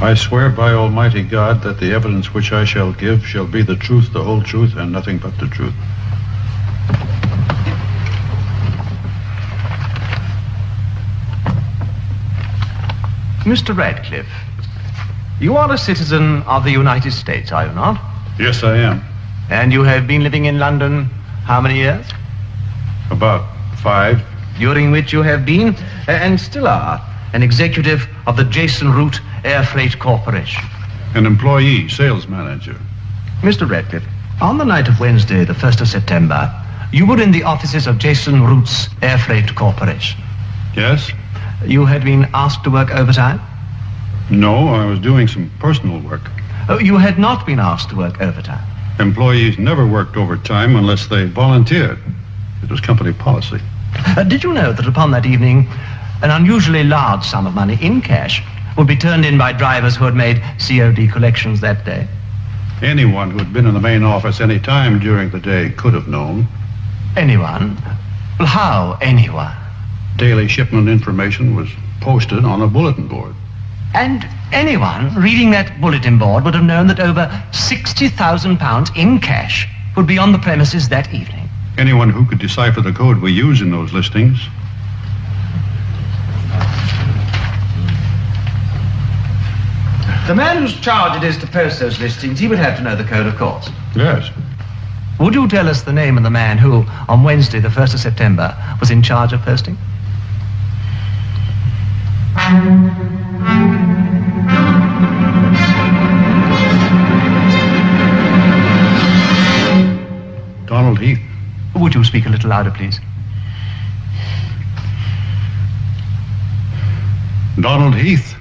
I swear by Almighty God that the evidence which I shall give shall be the truth, the whole truth, and nothing but the truth. Mr. Radcliffe, you are a citizen of the United States, are you not? Yes, I am. And you have been living in London how many years? About 5. During which you have been, and still are, an executive of the Jason Root Air Freight Corporation. An employee, sales manager. Mr. Radcliffe, on the night of Wednesday, the 1st of September, you were in the offices of Jason Root's Air Freight Corporation. Yes? You had been asked to work overtime? No, I was doing some personal work. Oh, you had not been asked to work overtime? Employees never worked overtime unless they volunteered. It was company policy. Did you know that upon that evening, an unusually large sum of money in cash would be turned in by drivers who had made COD collections that day? Anyone who had been in the main office any time during the day could have known. Anyone? Well, how anyone? Daily shipment information was posted on a bulletin board. And anyone reading that bulletin board would have known that over £60,000 in cash would be on the premises that evening. Anyone who could decipher the code we use in those listings. The man whose charge it is to post those listings, he would have to know the code, of course. Yes. Would you tell us the name of the man who, on Wednesday, the 1st of September, was in charge of posting? Donald Heath. Would you speak a little louder, please? Donald Heath.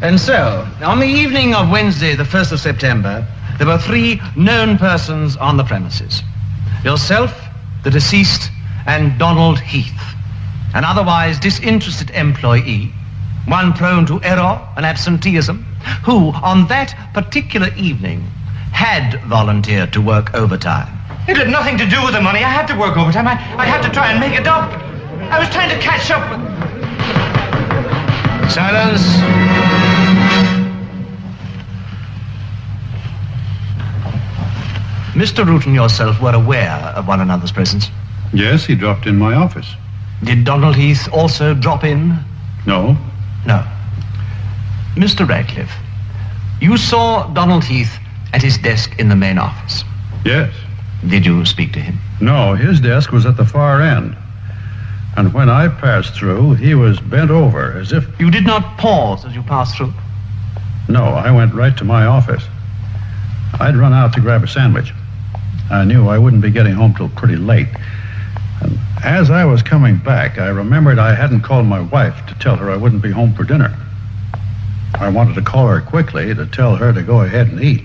And so, on the evening of Wednesday, the 1st of September, there were 3 known persons on the premises. Yourself, the deceased, and Donald Heath, an otherwise disinterested employee, one prone to error and absenteeism, who, on that particular evening, had volunteered to work overtime. It had nothing to do with the money. I had to work overtime. I had to try and make it up. I was trying to catch up with... Silence. Mr. Root and yourself were aware of one another's presence? Yes, he dropped in my office. Did Donald Heath also drop in? No. No. Mr. Radcliffe, you saw Donald Heath at his desk in the main office? Yes. Did you speak to him? No, his desk was at the far end. And when I passed through, he was bent over as if... You did not pause as you passed through? No, I went right to my office. I'd run out to grab a sandwich. I knew I wouldn't be getting home till pretty late. And as I was coming back, I remembered I hadn't called my wife to tell her I wouldn't be home for dinner. I wanted to call her quickly to tell her to go ahead and eat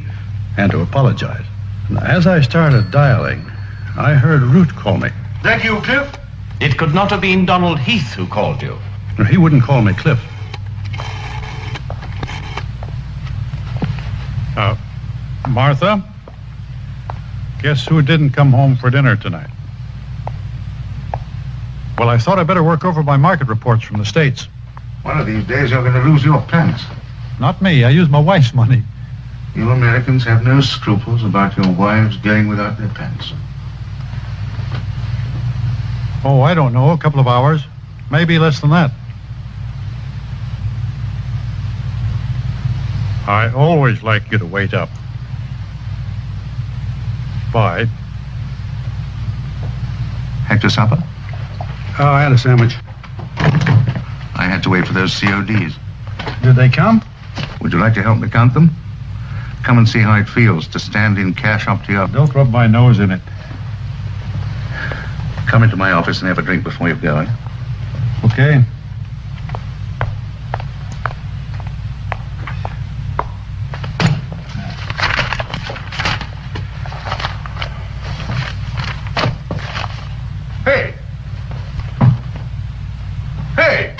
and to apologize. And as I started dialing, I heard Root call me. That you, Cliff? It could not have been Donald Heath who called you. He wouldn't call me Cliff. Martha? Guess who didn't come home for dinner tonight? Well, I thought I'd better work over my market reports from the States. One of these days you're going to lose your pants. Not me. I use my wife's money. You Americans have no scruples about your wives going without their pants. Oh, I don't know. A couple of hours. Maybe less than that. I always like you to wait up. Bye. Had your supper? Oh, I had a sandwich. I had to wait for those CODs. Did they come? Would you like to help me count them? Come and see how it feels to stand in cash up to your... Don't rub my nose in it. Come into my office and have a drink before you go. Okay. Hey! Hey!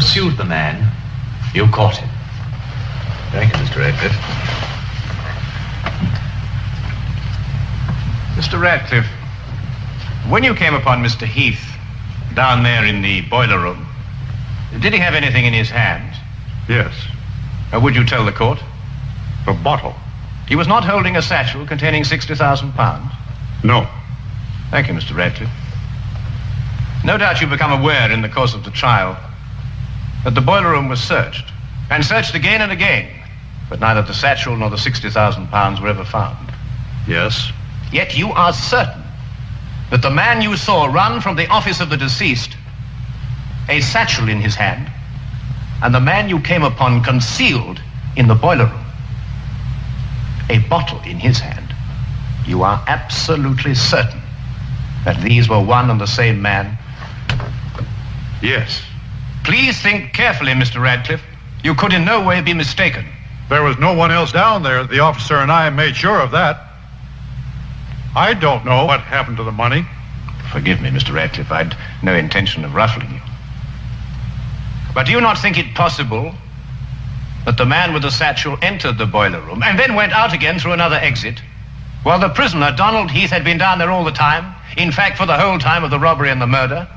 pursued the man, you caught him. Thank you, Mr. Radcliffe. Mr. Radcliffe, when you came upon Mr. Heath down there in the boiler room, did he have anything in his hand? Yes. Would you tell the court? A bottle. He was not holding a satchel containing 60,000 pounds. No. Thank you, Mr. Radcliffe. No doubt you've become aware in the course of the trial that the boiler room was searched, and searched again and again, but neither the satchel nor the 60,000 pounds were ever found. Yes. Yet you are certain that the man you saw run from the office of the deceased, a satchel in his hand, and the man you came upon concealed in the boiler room, a bottle in his hand, you are absolutely certain that these were one and the same man? Yes. Please think carefully, Mr. Radcliffe. You could in no way be mistaken. There was no one else down there. The officer and I made sure of that. I don't know what happened to the money. Forgive me, Mr. Radcliffe. I'd no intention of ruffling you. But do you not think it possible that the man with the satchel entered the boiler room and then went out again through another exit, while the prisoner, Donald Heath, had been down there all the time, in fact, for the whole time of the robbery and the murder?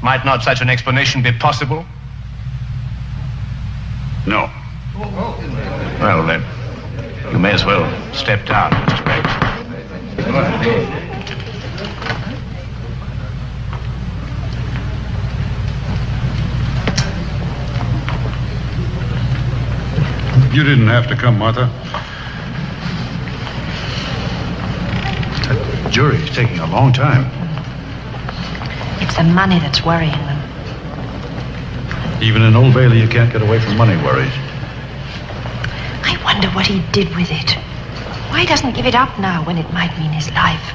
Might not such an explanation be possible? No. Well, then, you may as well step down, Mr. Radcliffe. You didn't have to come, Martha. That jury's taking a long time. It's the money that's worrying them. Even in Old Bailey, you can't get away from money worries. I wonder what he did with it. Why doesn't he give it up now when it might mean his life?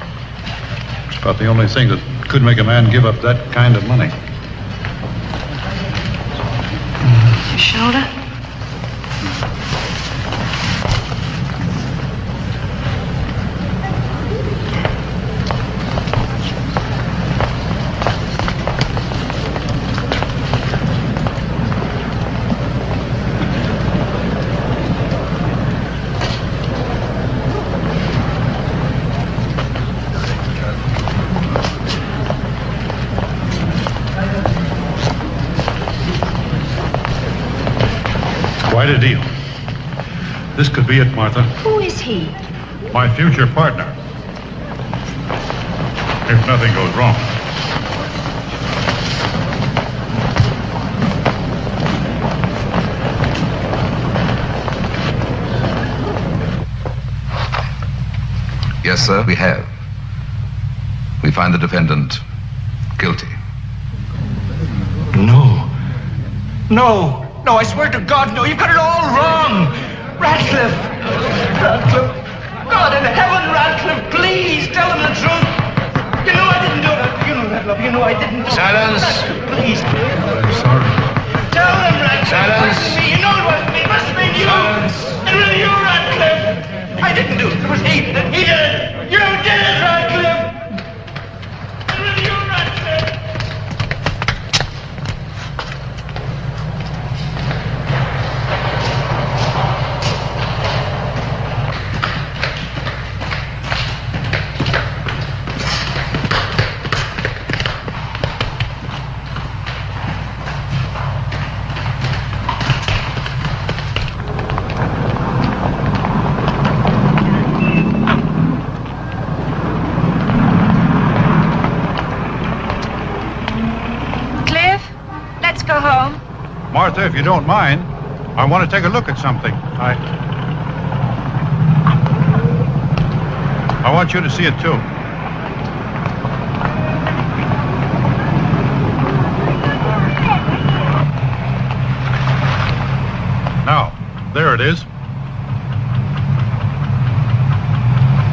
It's about the only thing that could make a man give up that kind of money. Your shoulder? Quite a deal. This could be it, Martha. Who is he? My future partner. If nothing goes wrong. Yes, sir, we have. We find the defendant guilty. No, I swear to God, no. You've got it all wrong. Radcliffe. God in heaven, Radcliffe, please tell him the truth. You know I didn't do that. You know that, love. You know I didn't. Silence. Please. I'm sorry. Tell him, Radcliffe. Silence. You know it wasn't me. It must have been you. Silence. It was you, Radcliffe. I didn't do it. It was he. He did it. You did it, Radcliffe. It was you, Radcliffe. Martha, if you don't mind, I want to take a look at something. I want you to see it too. Now, there it is.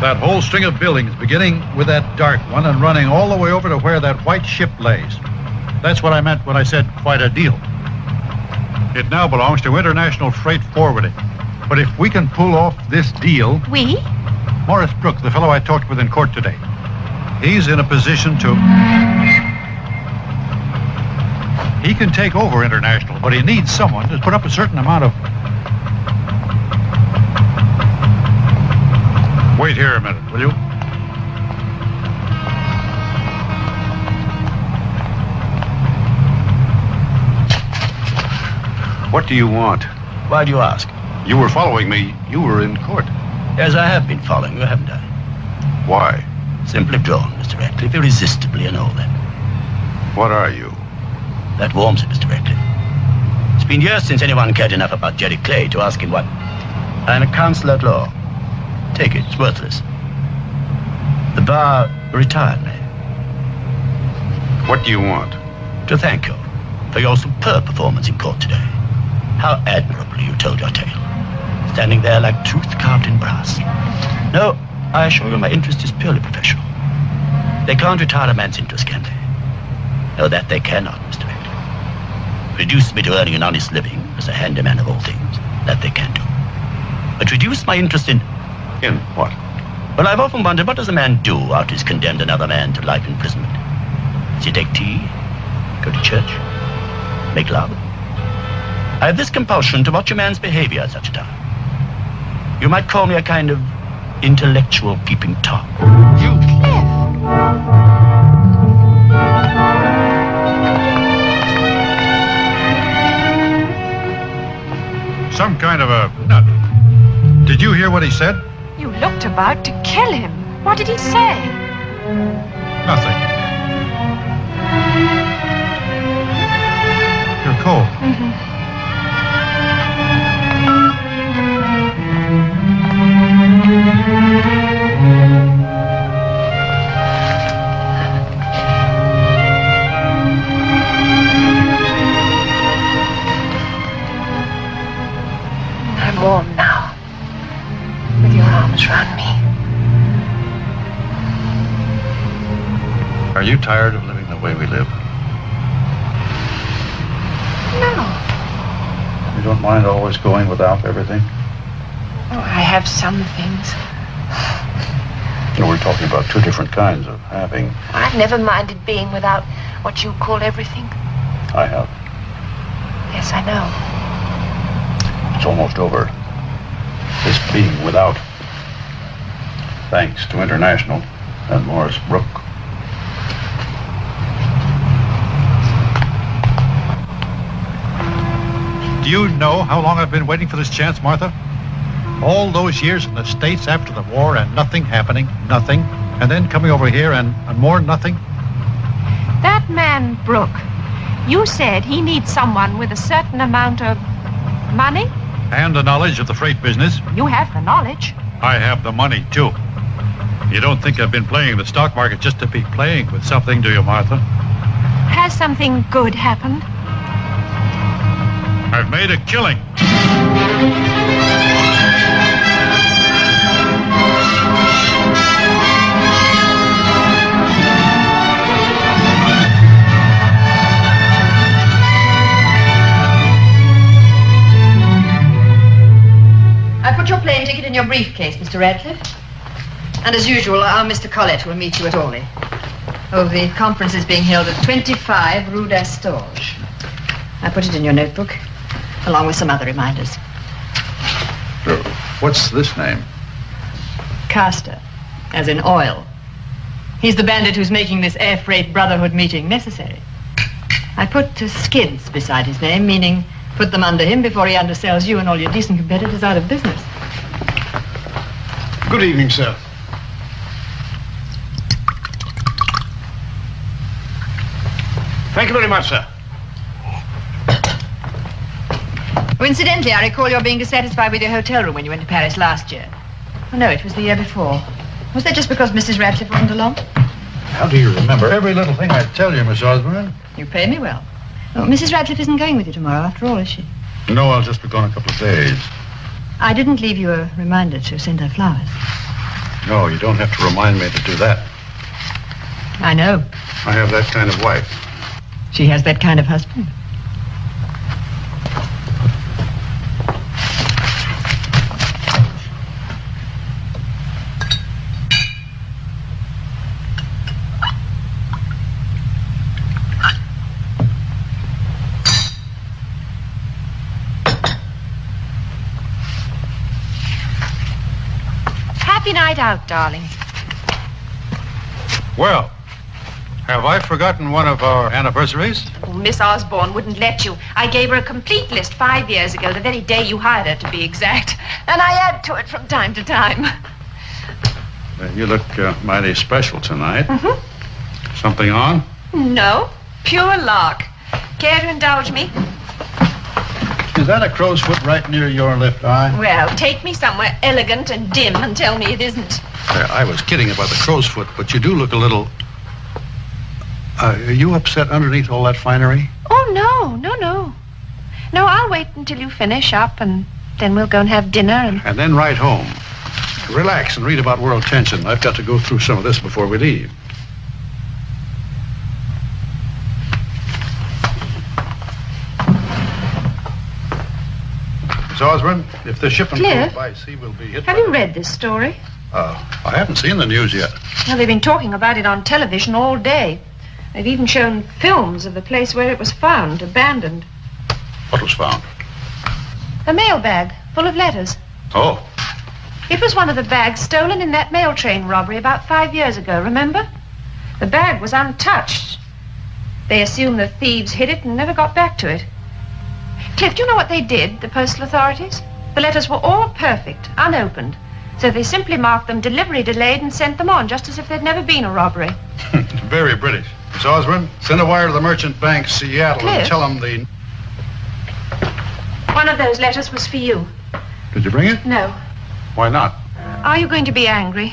That whole string of buildings, beginning with that dark one and running all the way over to where that white ship lays. That's what I meant when I said quite a deal. It now belongs to International Freight Forwarding. But if we can pull off this deal... We? Morris Brooks, the fellow I talked with in court today. He's in a position to... He can take over International, but he needs someone to put up a certain amount of... Wait here a minute, will you? What do you want? Why do you ask? You were following me. You were in court. Yes, I have been following you, haven't I? Why? Simply drawn, Mr. Ratcliffe, irresistibly and all that. What are you? That warms it, Mr. Ratcliffe. It's been years since anyone cared enough about Jerry Clay to ask him what. I'm a counsellor at law. Take it, it's worthless. The bar retired me. What do you want? To thank you for your superb performance in court today. How admirably you told your tale. Standing there like truth carved in brass. No, I assure you my interest is purely professional. They can't retire a man's interest, can they? No, that they cannot, Mr. Ratcliffe. Reduce me to earning an honest living as a handyman of all things. That they can do. But reduce my interest in... In what? Well, I've often wondered, what does a man do after he's condemned another man to life imprisonment? Does he take tea? Go to church? Make love? I have this compulsion to watch a man's behavior at such a time. You might call me a kind of intellectual peeping Tom. You, Cliff. Some kind of a nut. Did you hear what he said? You looked about to kill him. What did he say? Nothing. You're cold. Mm-hmm. I'm warm now, with your arms around me. Are you tired of living the way we live? No. You don't mind always going without everything? Oh, I have some things. You know, we're talking about two different kinds of having. I've never minded being without what you call everything. I have. Yes, I know. It's almost over. This being without. Thanks to International and Morris Brook. Do you know how long I've been waiting for this chance, Martha? All those years in the States after the war and nothing happening, nothing. And then coming over here and more nothing. That man, Brooke, you said he needs someone with a certain amount of money? And the knowledge of the freight business. You have the knowledge. I have the money, too. You don't think I've been playing the stock market just to be playing with something, do you, Martha? Has something good happened? I've made a killing. I put your plane ticket in your briefcase, Mr. Radcliffe. And as usual, our Mr. Collett will meet you at Orly. Oh, the conference is being held at 25 Rue d'Astorge. I put it in your notebook, along with some other reminders. What's this name? Castor, as in oil. He's the bandit who's making this air freight brotherhood meeting necessary. I put skids beside his name, meaning put them under him before he undersells you and all your decent competitors out of business. Good evening, sir. Thank you very much, sir. Oh, incidentally, I recall your being dissatisfied with your hotel room when you went to Paris last year. Oh, no, it was the year before. Was that just because Mrs. Radcliffe wasn't along? How do you remember every little thing I tell you, Miss Osborne? You pay me well. Oh, Mrs. Radcliffe isn't going with you tomorrow, after all, is she? No, I'll just be gone a couple of days. I didn't leave you a reminder to send her flowers. No, you don't have to remind me to do that. I know. I have that kind of wife. She has that kind of husband. Happy night out, darling. Well, have I forgotten one of our anniversaries? Oh, Miss Osborne wouldn't let you. I gave her a complete list 5 years ago, the very day you hired her, to be exact. And I add to it from time to time. Well, you look mighty special tonight. Mm-hmm. Something on? No, pure lark. Care to indulge me? Is that a crow's foot right near your left eye? Well, take me somewhere elegant and dim and tell me it isn't. I was kidding about the crow's foot, but you do look a little... are you upset underneath all that finery? Oh, no. No, I'll wait until you finish up, and then we'll go and have dinner and... And then ride home. Relax and read about world tension. I've got to go through some of this before we leave. Miss Osborne, if the shipment Cliff, goes by sea, we'll be hit have by... you read this story? I haven't seen the news yet. Well, they've been talking about it on television all day. They've even shown films of the place where it was found, abandoned. What was found? A mail bag full of letters. Oh. It was one of the bags stolen in that mail train robbery about 5 years ago, remember? The bag was untouched. They assume the thieves hid it and never got back to it. Cliff, do you know what they did, the postal authorities? The letters were all perfect, unopened. So they simply marked them delivery delayed and sent them on, just as if there'd never been a robbery. Very British. Miss Osborne, send a wire to the Merchant Bank, Seattle, Cliff? and tell them the... One of those letters was for you. Did you bring it? No. Why not? Are you going to be angry?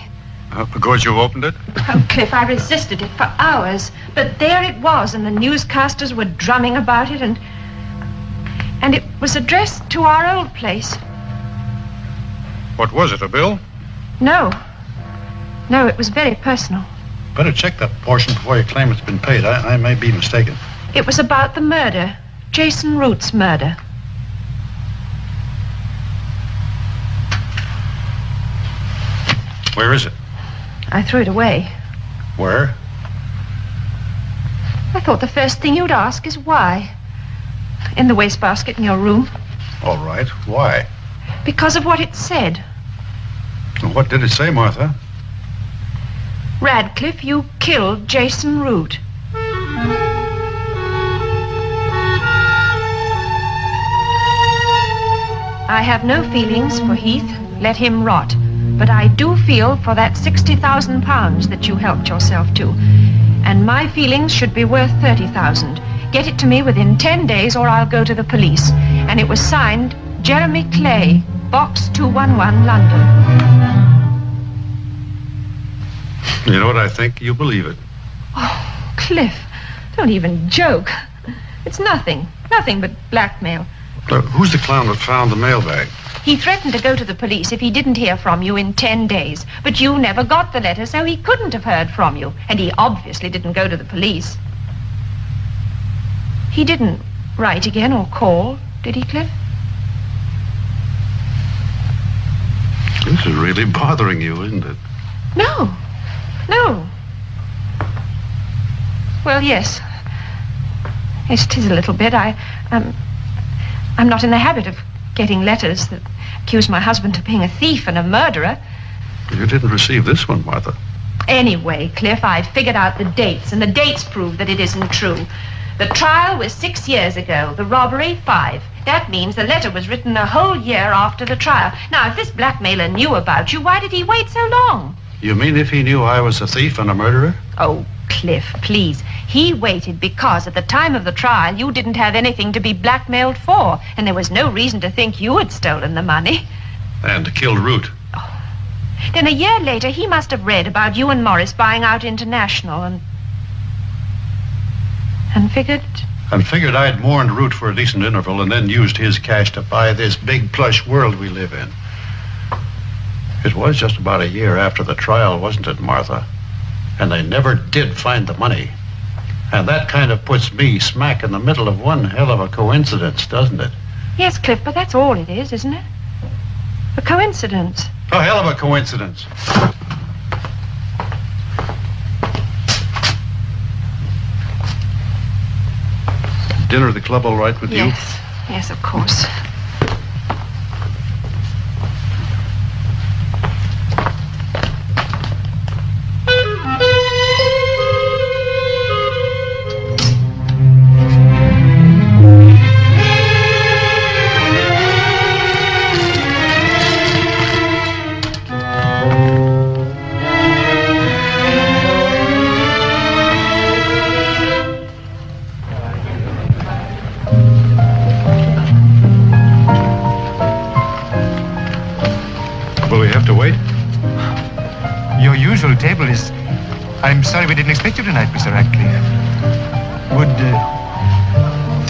Because you opened it? Oh, Cliff, I resisted it for hours. But there it was, and the newscasters were drumming about it, and it was addressed to our old place. What was it, a bill? No, it was very personal. Better check that portion before you claim it's been paid. I may be mistaken. It was about the murder, Jason Root's murder. Where is it? I threw it away. Where? I thought the first thing you'd ask is why. In the wastebasket in your room. All right. Why? Because of what it said. What did it say, Martha? Radcliffe, you killed Jason Root. I have no feelings for Heath. Let him rot. But I do feel for that £60,000 that you helped yourself to. And my feelings should be worth £30,000. Get it to me within 10 days or I'll go to the police. And it was signed Jeremy Clay, Box 211, London. You know what I think? You believe it. Oh, Cliff, don't even joke. It's nothing but blackmail. Look, who's the clown that found the mailbag? He threatened to go to the police if he didn't hear from you in 10 days. But you never got the letter, so he couldn't have heard from you. And he obviously didn't go to the police. He didn't write again or call, did he, Cliff? This is really bothering you, isn't it? No. Well, yes. Yes, it is a little bit. I'm not in the habit of getting letters that accuse my husband of being a thief and a murderer. You didn't receive this one, Martha. Anyway, Cliff, I've figured out the dates, and the dates prove that it isn't true. The trial was 6 years ago, the robbery 5. That means the letter was written a whole year after the trial. Now, if this blackmailer knew about you, why did he wait so long? You mean if he knew I was a thief and a murderer? Oh, Cliff, please. He waited because at the time of the trial, you didn't have anything to be blackmailed for, and there was no reason to think you had stolen the money. And killed Root. Oh. Then a year later, he must have read about you and Morris buying out International and figured... And figured I'd mourned Root for a decent interval and then used his cash to buy this big plush world we live in. It was just about a year after the trial, wasn't it, Martha? And they never did find the money. And that kind of puts me smack in the middle of one hell of a coincidence, doesn't it? Yes, Cliff, but that's all it is, isn't it? A coincidence. A hell of a coincidence. Dinner at the club all right with you? Yes, of course. Will we have to wait? Your usual table is... I'm sorry we didn't expect you tonight, Mr. Radcliffe. Would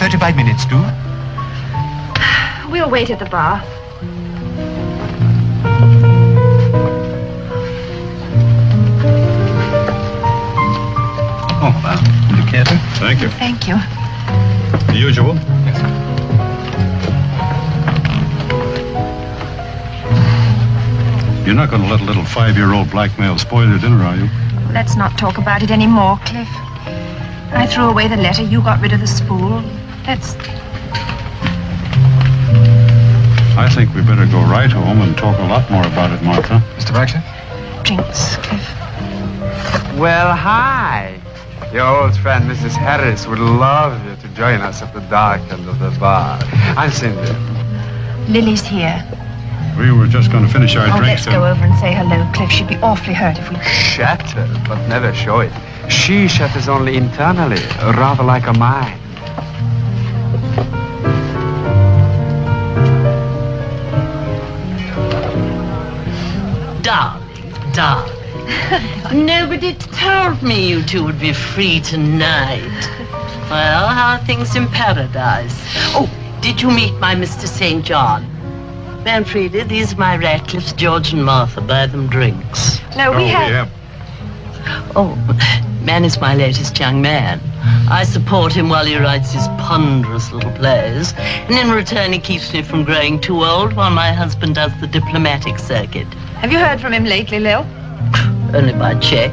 35 minutes do? We'll wait at the bar. Oh, well, decanter. Thank you. Thank you. The usual. You're not going to let a little 5-year-old blackmail spoil your dinner, are you? Let's not talk about it anymore, Cliff. I threw away the letter. You got rid of the spool. I think we better go right home and talk a lot more about it, Martha. Mr. Baxter? Drinks, Cliff. Well, hi. Your old friend, Mrs. Harris, would love you to join us at the dark end of the bar. I'm Cindy. Lily's here. We were just going to finish our drinks. Let's go over and say hello, Cliff. She'd be awfully hurt if we... Shatter, but never show it. She shatters only internally, rather like a mine. Darling. Nobody told me you two would be free tonight. Well, how are things in paradise? Oh, did you meet my Mr. St. John? Manfreda, these are my Ratcliffes, George and Martha. Buy them drinks. No, we have... Oh, man is my latest young man. I support him while he writes his ponderous little plays, and in return he keeps me from growing too old while my husband does the diplomatic circuit. Have you heard from him lately, Lil? Only by check.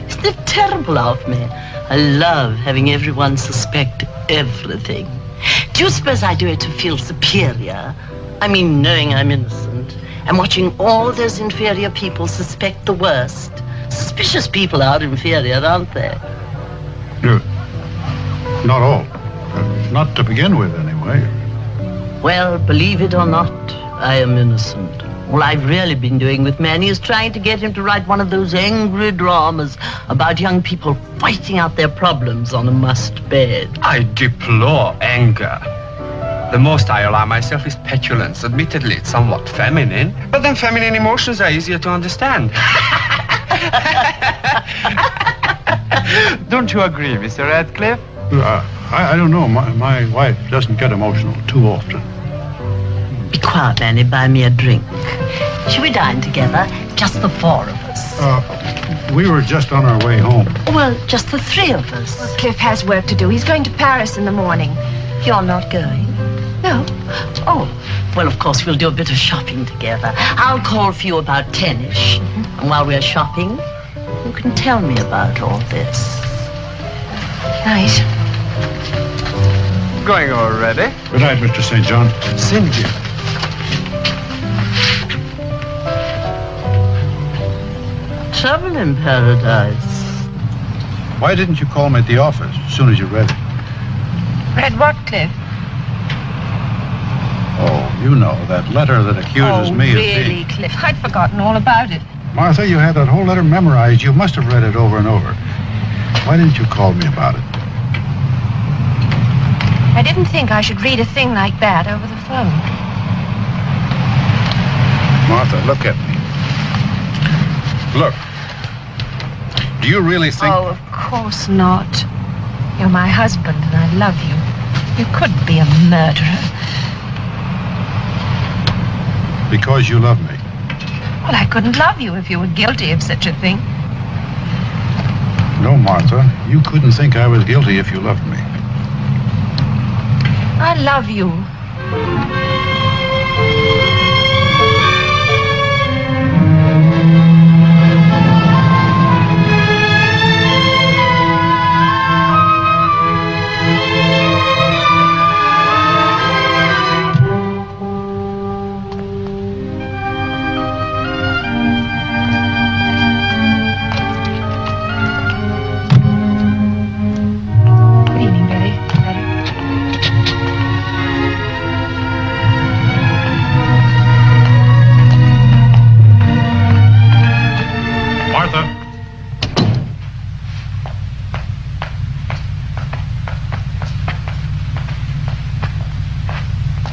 Isn't it terrible of me? I love having everyone suspect everything. Do you suppose I do it to feel superior? I mean, knowing I'm innocent and watching all those inferior people suspect the worst. Suspicious people are inferior, aren't they? Not all. Not to begin with, anyway. Well, believe it or not, I am innocent. All I've really been doing with Manny is trying to get him to write one of those angry dramas about young people fighting out their problems on a mussed bed. I deplore anger. The most I allow myself is petulance. Admittedly, it's somewhat feminine, but then feminine emotions are easier to understand. Don't you agree, Mr. Radcliffe? I don't know. My wife doesn't get emotional too often. Be quiet, Manny. Buy me a drink. Shall we dine together? Just the four of us. We were just on our way home. Well, just the three of us. Well, Cliff has work to do. He's going to Paris in the morning. You're not going? No. Oh, well, of course, we'll do a bit of shopping together. I'll call for you about 10-ish. And while we're shopping, you can tell me about all this. Night. Going already? Good night, Mr. St. John. Cindy. Trouble in paradise. Why didn't you call me at the office as soon as you read it? Read what, Cliff? Oh, you know, that letter that accuses me of being... really, Cliff? I'd forgotten all about it. Martha, you had that whole letter memorized. You must have read it over and over. Why didn't you call me about it? I didn't think I should read a thing like that over the phone. Martha, look at me. Look. Do you really think... Oh, of course not. You're my husband, and I love you. You couldn't be a murderer. Because you love me. Well, I couldn't love you if you were guilty of such a thing. No, Martha. You couldn't think I was guilty if you loved me. I love you.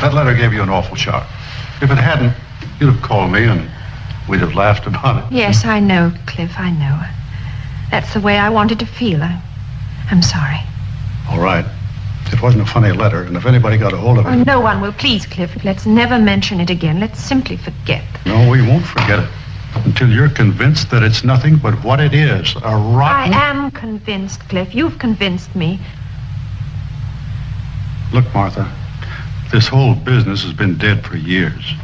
That letter gave you an awful shock. If it hadn't, You'd have called me and we'd have laughed about it. Yes, I know, Cliff, I know. That's the way I wanted to feel. I'm sorry. All right. It wasn't a funny letter, and if anybody got a hold of it... Oh, no one will. Please, Cliff, let's never mention it again. Let's simply forget. No, we won't forget it until you're convinced that it's nothing but what it is, a rotten... I am convinced, Cliff. You've convinced me. Look, Martha, this whole business has been dead for years.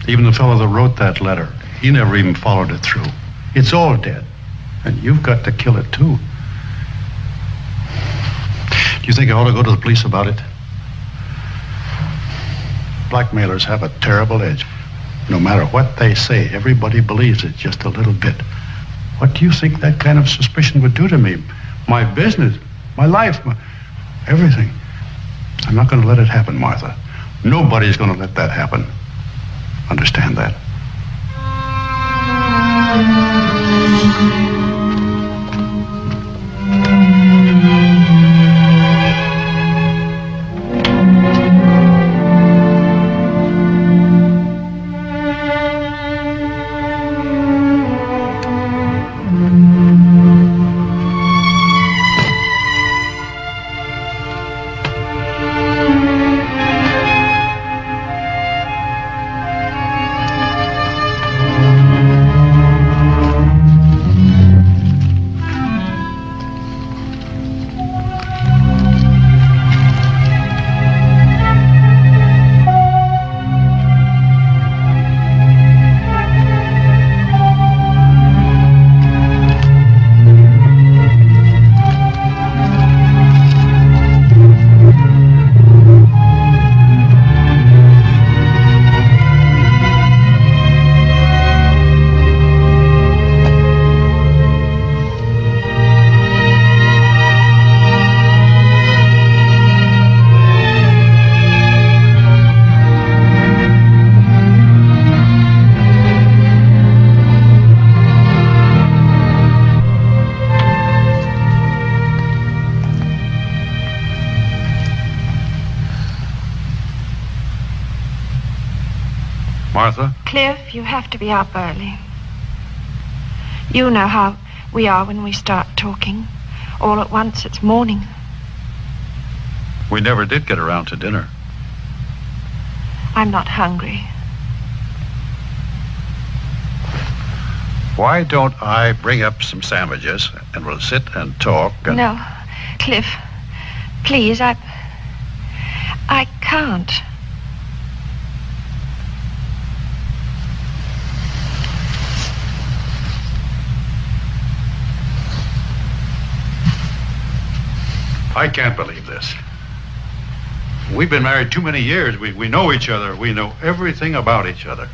Even the fellow that wrote that letter, he never even followed it through. It's all dead, and you've got to kill it, too. Do you think I ought to go to the police about it? Blackmailers have a terrible edge. No matter what they say, everybody believes it just a little bit. What do you think that kind of suspicion would do to me? My business, my life, everything. I'm not going to let it happen, Martha. Nobody's going to let that happen. Understand that? Martha? Cliff, you have to be up early. You know how we are when we start talking. All at once, it's morning. We never did get around to dinner. I'm not hungry. Why don't I bring up some sandwiches and we'll sit and talk and... No, Cliff, please, I can't. I can't believe this. We've been married too many years. We know each other. We know everything about each other.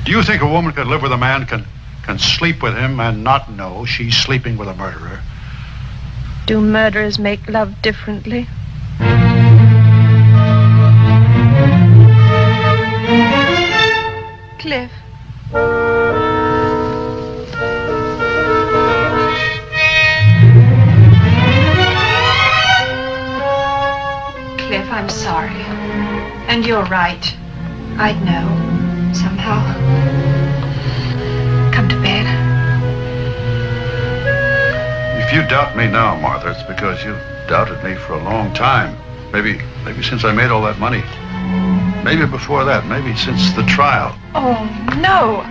Do you think a woman could live with a man, can sleep with him and not know she's sleeping with a murderer? Do murderers make love differently? Cliff. Cliff, I'm sorry. And you're right. I'd know, somehow. Come to bed. If you doubt me now, Martha, it's because you've doubted me for a long time. Maybe since I made all that money. Maybe before that. Maybe since the trial. Oh, no.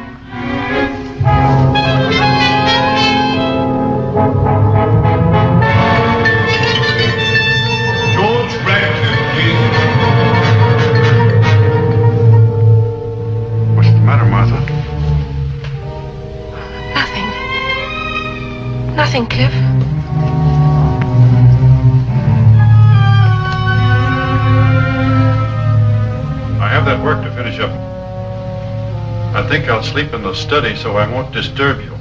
What's the matter, Martha? Nothing. Nothing, Cliff. I have that work to finish up. I think I'll sleep in the study so I won't disturb you.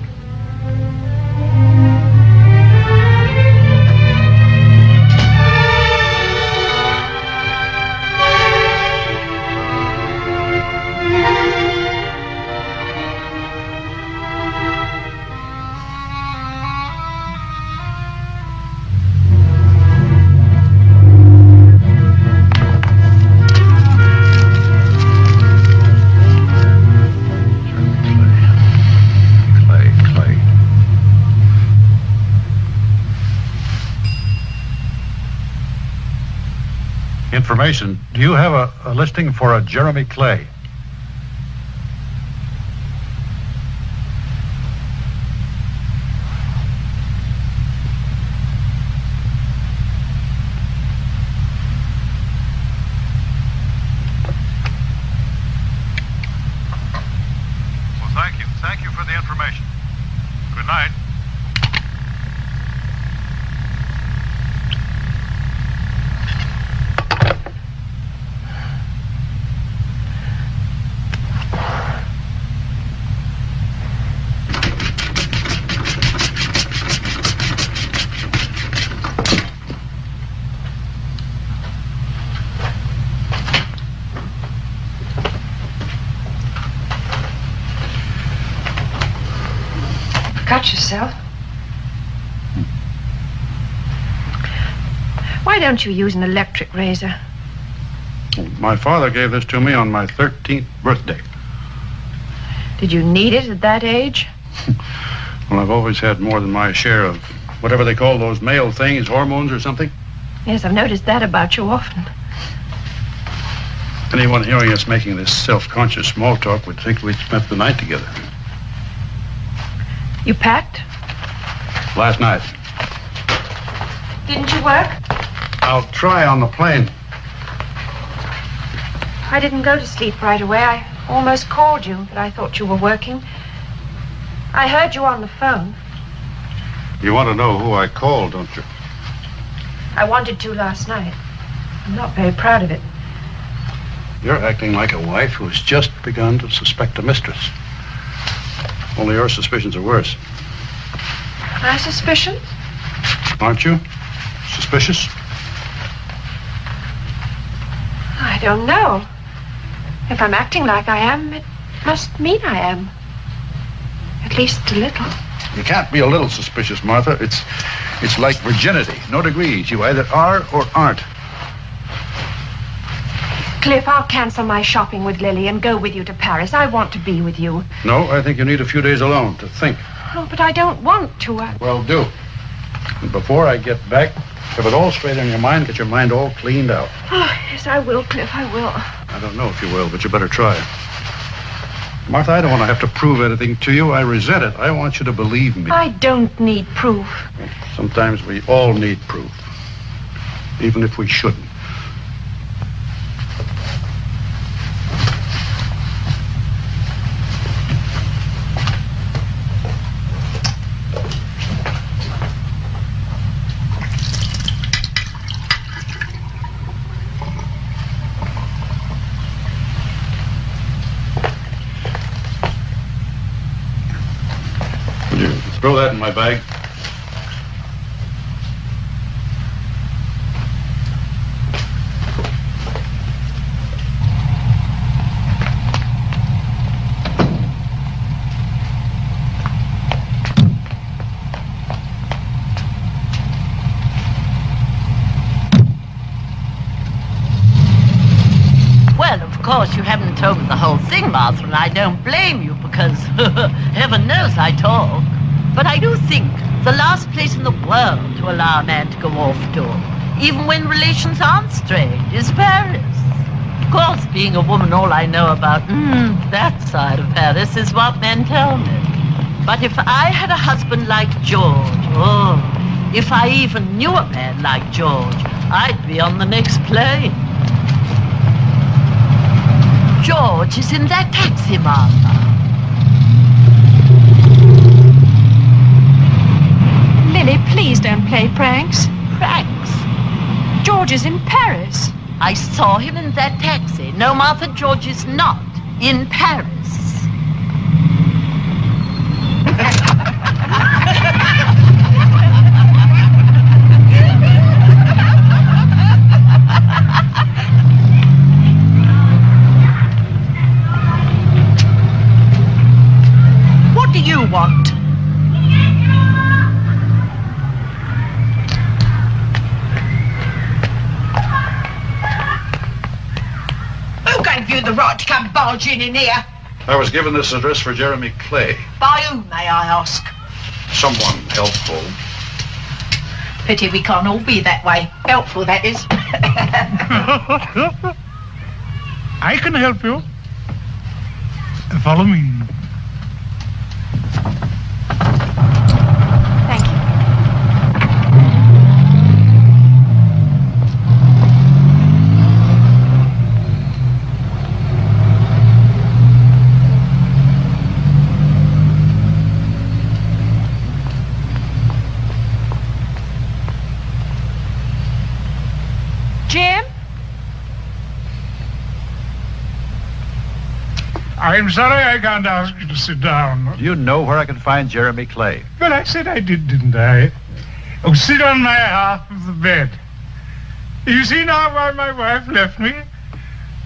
information, do you have a listing for a Jeremy Clay? Thank you for the information. Good night. Cut yourself. Why don't you use an electric razor? My father gave this to me on my 13th birthday. Did you need it at that age? Well, I've always had more than my share of whatever they call those male things, hormones or something. Yes, I've noticed that about you often. Anyone hearing us making this self-conscious small talk would think we'd spent the night together. You packed? Last night. Didn't you work? I'll try on the plane. I didn't go to sleep right away. I almost called you, but I thought you were working. I heard you on the phone. You want to know who I called, don't you? I wanted to last night. I'm not very proud of it. You're acting like a wife who's just begun to suspect a mistress. Only your suspicions are worse. My suspicions? Aren't you? Suspicious? I don't know. If I'm acting like I am, it must mean I am. At least a little. You can't be a little suspicious, Martha. It's like virginity. No degrees. You either are or aren't. Cliff, I'll cancel my shopping with Lily and go with you to Paris. I want to be with you. No, I think you need a few days alone to think. Oh, but I don't want to. Well, do. And before I get back, have it all straight in your mind, get your mind all cleaned out. Oh, yes, I will, Cliff, I will. I don't know if you will, but you better try. Martha, I don't want to have to prove anything to you. I resent it. I want you to believe me. I don't need proof. Sometimes we all need proof, even if we shouldn't. Throw that in my bag. Well, of course, you haven't told me the whole thing, Martha, and I don't blame you because heaven knows I talk. But I do think the last place in the world to allow a man to go off to, even when relations aren't strained, is Paris. Of course, being a woman, all I know about that side of Paris is what men tell me. But if I had a husband like George, if I even knew a man like George, I'd be on the next plane. George is in that taxi, Martha. Lily, please don't play pranks. Pranks? George is in Paris. I saw him in that taxi. No, Martha, George is not in Paris. What do you want? You the right to come barging in here. I was given this address for Jeremy Clay. By whom, may I ask? Someone helpful. Pity we can't all be that way. Helpful, that is. I can help you. Follow me. Thank you. Jim? I'm sorry I can't ask you to sit down. Do you know where I can find Jeremy Clay? Well, I said I did, didn't I? Oh, sit on my half of the bed. You see now why my wife left me?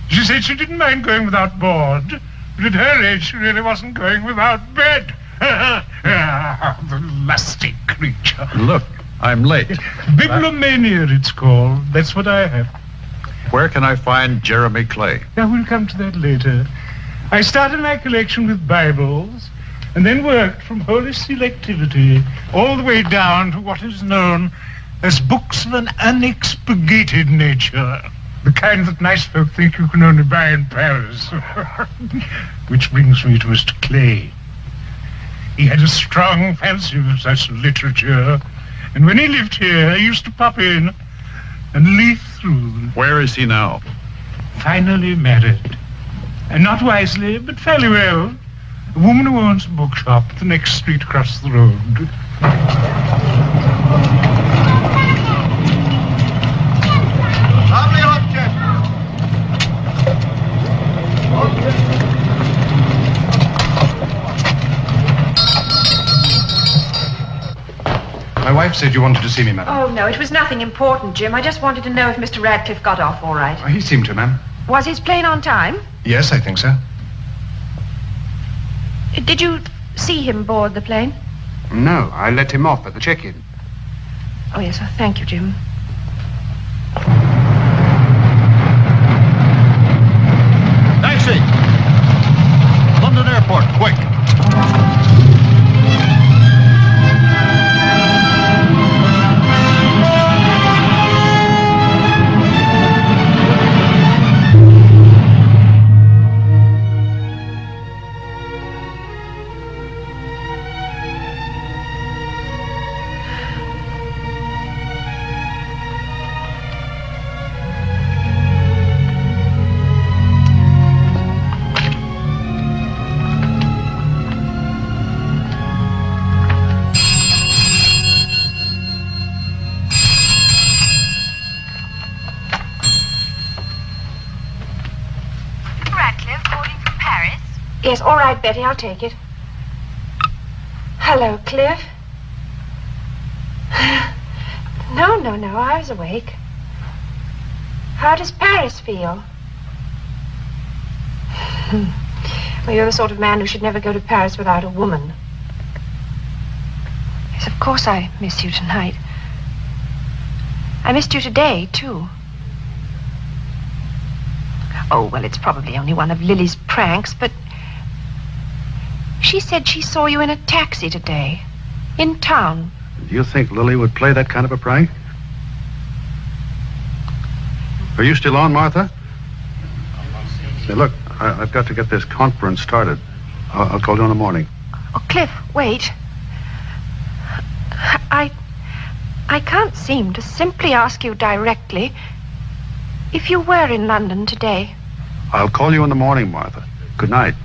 She said she didn't mind going without board, but at her age she really wasn't going without bed. The lusty creature. Look, I'm late. Bibliomania, it's called. That's what I have. Where can I find Jeremy Clay? Now, we'll come to that later. I started my collection with Bibles and then worked from holy selectivity all the way down to what is known as books of an unexpurgated nature. The kind that nice folk think you can only buy in Paris. Which brings me to Mr. Clay. He had a strong fancy for such literature, and when he lived here, he used to pop in and leaf through them. Where is he now? Finally married. And not wisely, but fairly well. A woman who owns a bookshop the next street across the road. Lovely object. My wife said you wanted to see me, madam. Oh, no, it was nothing important, Jim. I just wanted to know if Mr. Radcliffe got off all right. He seemed to, ma'am. Was his plane on time? Yes, I think so. Did you see him board the plane? No, I let him off at the check-in. Oh, yes, thank you, Jim. Taxi! London Airport, quick! Yes, all right, Betty, I'll take it. Hello, Cliff. No, I was awake. How does Paris feel? Well, you're the sort of man who should never go to Paris without a woman. Yes, of course I miss you tonight. I missed you today, too. Oh, well, it's probably only one of Lily's pranks, but she said she saw you in a taxi today, in town. Do you think Lily would play that kind of a prank? Are you still on, Martha? Say, look, I've got to get this conference started. I'll call you in the morning. Oh, Cliff, wait. I can't seem to simply ask you directly if you were in London today. I'll call you in the morning, Martha. Good night.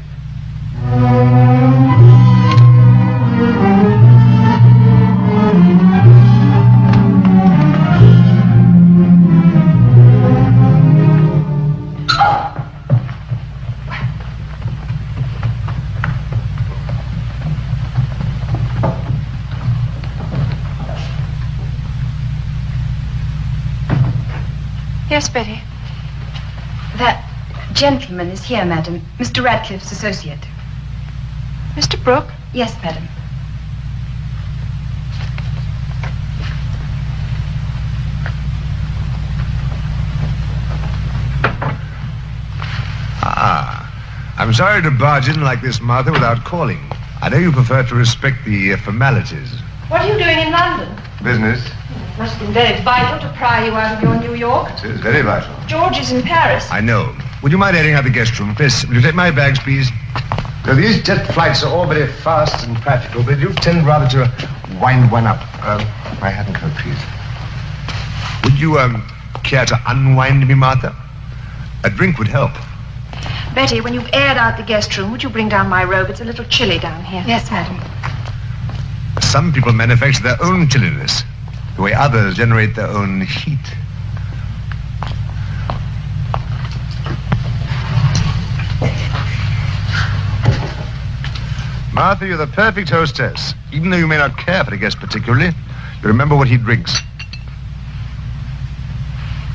Yes, Betty. That gentleman is here, madam. Mr. Radcliffe's associate. Mr. Brooke? Yes, madam. I'm sorry to barge in like this, Martha, without calling. I know you prefer to respect the formalities. What are you doing in London? Business. Must have been very vital to pry you out of your New York. It is very vital. George is in Paris. I know. Would you mind airing out the guest room? Miss, will you take my bags, please? Now, these jet flights are all very fast and practical, but you tend rather to wind one up. My hat and coat, please. Would you, care to unwind me, Martha? A drink would help. Betty, when you've aired out the guest room, would you bring down my robe? It's a little chilly down here. Yes, madam. Some people manufacture their own chilliness, the way others generate their own heat. Martha, you're the perfect hostess. Even though you may not care for a guest particularly, you remember what he drinks.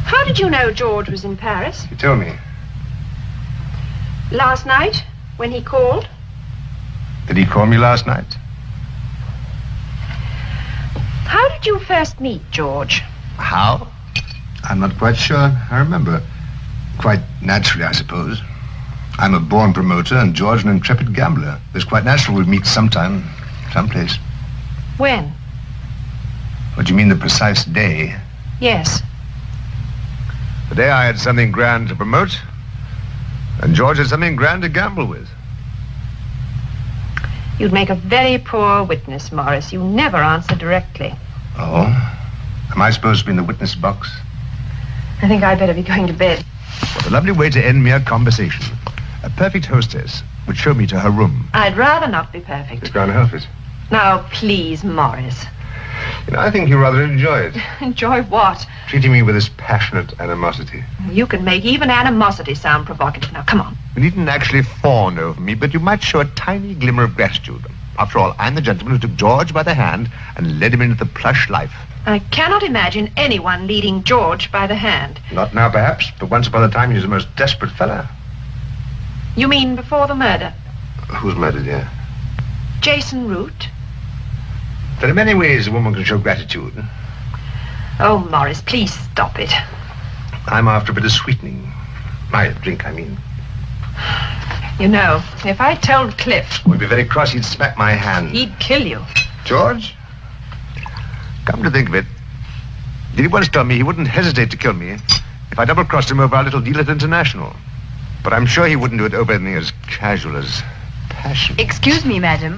How did you know George was in Paris? He told me. Last night, when he called? Did he call me last night? How did you first meet George? How? I'm not quite sure. I remember. Quite naturally, I suppose. I'm a born promoter and George an intrepid gambler. It's quite natural we'd meet sometime, someplace. When? What do you mean, the precise day? Yes. The day I had something grand to promote, and George had something grand to gamble with. You'd make a very poor witness, Morris. You never answer directly. Oh? Am I supposed to be in the witness box? I think I'd better be going to bed. What a lovely way to end mere conversation. A perfect hostess would show me to her room. I'd rather not be perfect. Just go and help it. Now, please, Morris. You know, I think you rather enjoy it. Enjoy what? Treating me with this passionate animosity. You can make even animosity sound provocative. Now, come on. You needn't actually fawn over me, but you might show a tiny glimmer of gratitude. After all, I'm the gentleman who took George by the hand and led him into the plush life. I cannot imagine anyone leading George by the hand. Not now, perhaps, but once upon a time he was the most desperate fellow. You mean before the murder? Who's murdered, dear? Jason Root. There are many ways a woman can show gratitude. Oh, Morris, please stop it. I'm after a bit of sweetening. My drink, I mean. You know, if I told Cliff... We'd be very cross, he'd smack my hand. He'd kill you. George? Come to think of it, did he once tell me he wouldn't hesitate to kill me if I double-crossed him over our little deal at International. But I'm sure he wouldn't do it over anything as casual as passion. Excuse me, madam.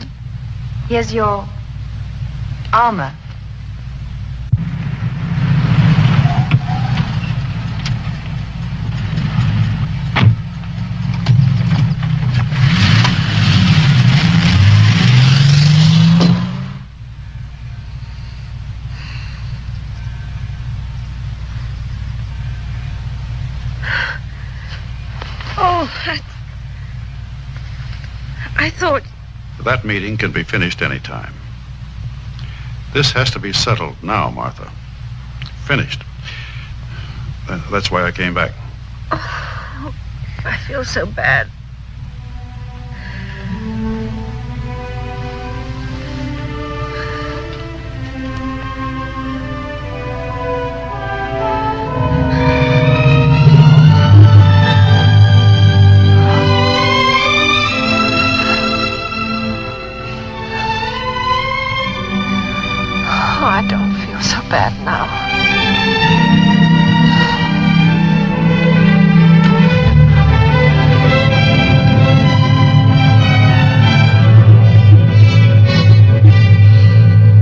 Here's your armor. I thought... That meeting can be finished any time. This has to be settled now, Martha. Finished. That's why I came back. Oh, I feel so bad. I don't feel so bad now.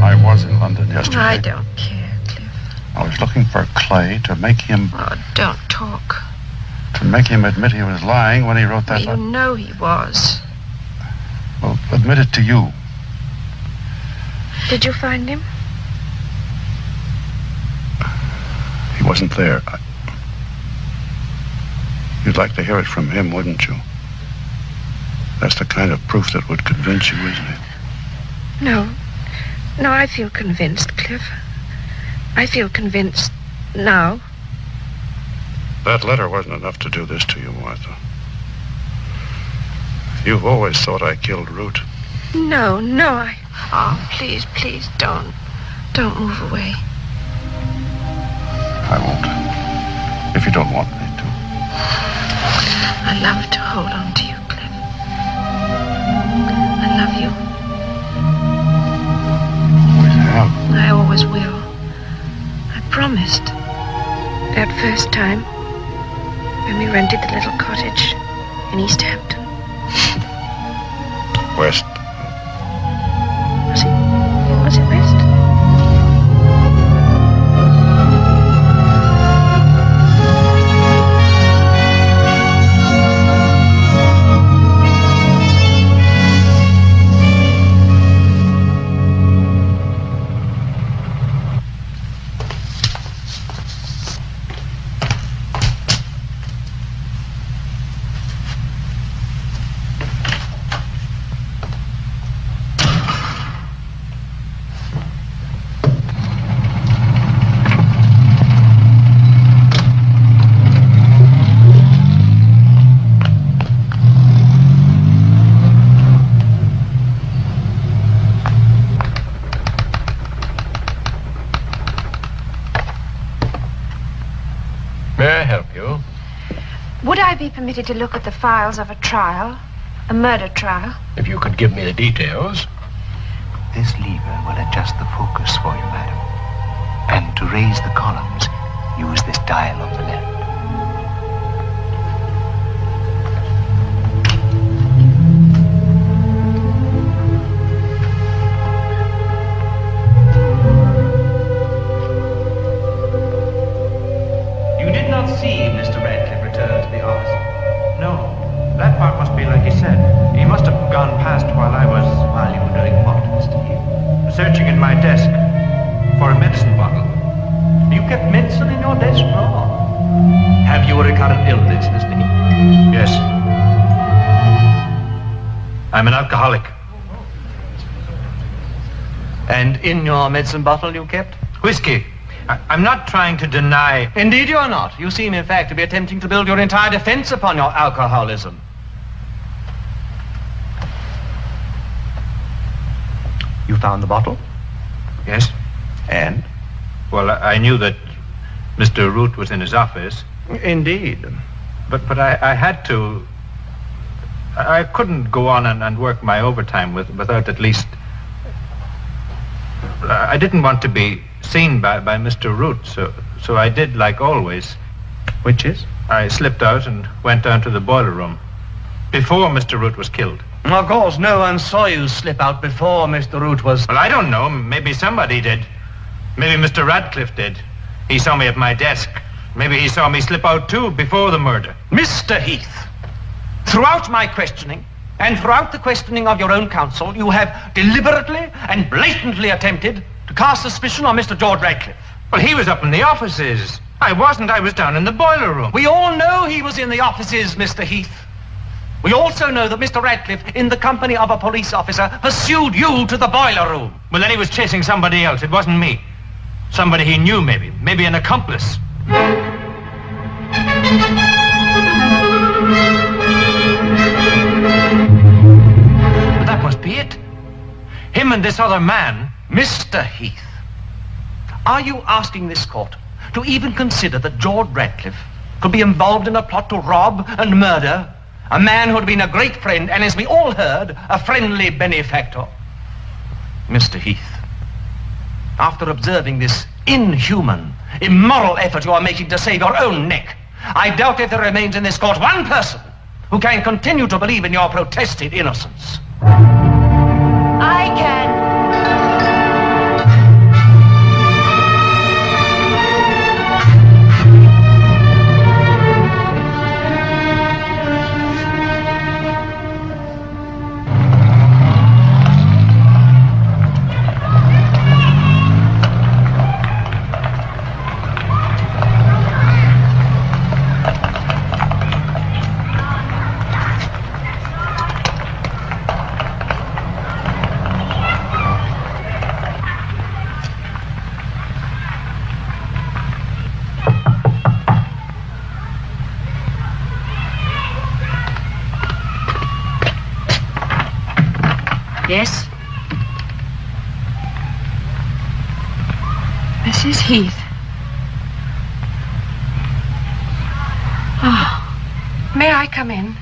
I was in London yesterday. I don't care, Cliff. I was looking for Clay to make him... Oh, don't talk. To make him admit he was lying when he wrote that You know he was. Well, admit it to you. Did you find him? He wasn't there. You'd like to hear it from him, wouldn't you? That's the kind of proof that would convince you, isn't it? No. No, I feel convinced, Cliff. I feel convinced now. That letter wasn't enough to do this to you, Martha. You've always thought I killed Root. No, I... Oh, please, please, don't. Don't move away. I won't. If you don't want me to. I love to hold on to you, Cliff. I love you. Always have. I always will. promised. That first time, when we rented the little cottage in East Hampton. West. Was it West? Would I be permitted to look at the files of a trial? A murder trial? If you could give me the details. This lever will adjust the focus for you, madam. And to raise the columns, use this dial on the left. You did not see Mr. Radcliffe return to the office? No. That part must be like he said. He must have gone past while you were doing what, Mr. Heath? Searching in my desk for a medicine bottle. You kept medicine in your desk? No. Have you a recurrent illness, Mr. Heath? Yes. I'm an alcoholic. And in your medicine bottle you kept? Whiskey. I'm not trying to deny... Indeed you are not. You seem, in fact, to be attempting to build your entire defense upon your alcoholism. You found the bottle? Yes. And? Well, I knew that Mr. Root was in his office. Indeed. But I had to... I couldn't go on and work my overtime without at least... I didn't want to be seen by Mr. Root, so I did like always. Which is? I slipped out and went down to the boiler room before Mr. Root was killed. Of course, no one saw you slip out before Mr. Root was... Well, I don't know. Maybe somebody did. Maybe Mr. Radcliffe did. He saw me at my desk. Maybe he saw me slip out too before the murder. Mr. Heath, throughout my questioning, and throughout the questioning of your own counsel, you have deliberately and blatantly attempted to cast suspicion on Mr. George Radcliffe. Well, he was up in the offices. I wasn't. I was down in the boiler room. We all know he was in the offices, Mr. Heath. We also know that Mr. Radcliffe, in the company of a police officer, pursued you to the boiler room. Well, then he was chasing somebody else. It wasn't me. Somebody he knew, maybe. Maybe an accomplice. But that must be it. Him and this other man. Mr. Heath, are you asking this court to even consider that George Radcliffe could be involved in a plot to rob and murder a man who had been a great friend and, as we all heard, a friendly benefactor? Mr. Heath, after observing this inhuman, immoral effort you are making to save your own neck, I doubt if there remains in this court one person who can continue to believe in your protested innocence. I can. Yes? Mrs. Heath. Oh, may I come in?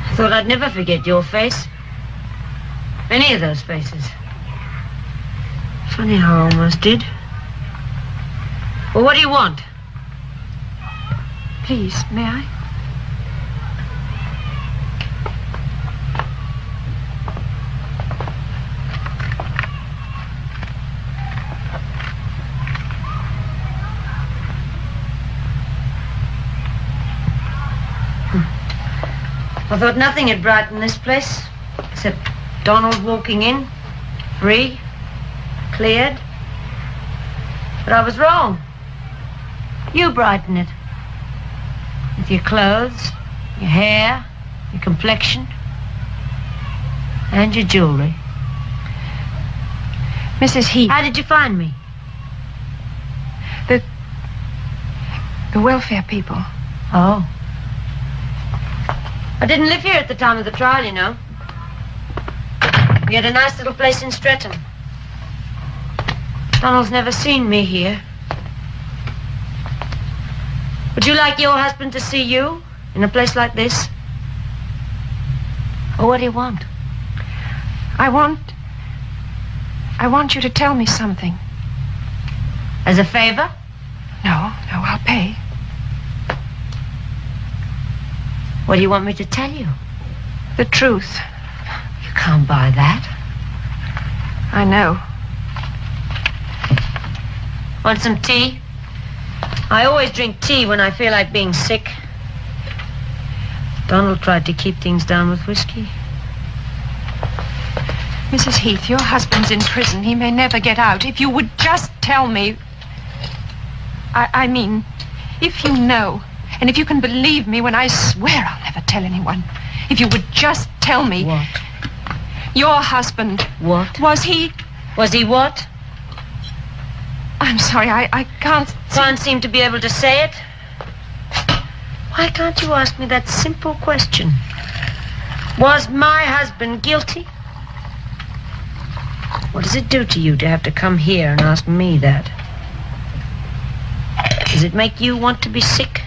I thought I'd never forget your face. Any of those faces. Funny how I almost did. Well, what do you want? Please, may I? I thought nothing had brightened this place, except Donald walking in, free, cleared. But I was wrong. You brighten it. With your clothes, your hair, your complexion, and your jewelry. Mrs. Heath. How did you find me? The welfare people. Oh. I didn't live here at the time of the trial, you know. We had a nice little place in Streatham. Donald's never seen me here. Would you like your husband to see you in a place like this? Or what do you want? I want you to tell me something. As a favor? No, I'll pay. What do you want me to tell you? The truth. You can't buy that. I know. Want some tea? I always drink tea when I feel like being sick. Donald tried to keep things down with whiskey. Mrs. Heath, your husband's in prison. He may never get out. If you would just tell me... I mean, if you know, and if you can believe me when I swear I'll never tell anyone. If you would just tell me... What? Your husband... What? Was he... Was he what? I'm sorry, I can't... Can't seem to be able to say it? Why can't you ask me that simple question? Was my husband guilty? What does it do to you to have to come here and ask me that? Does it make you want to be sick?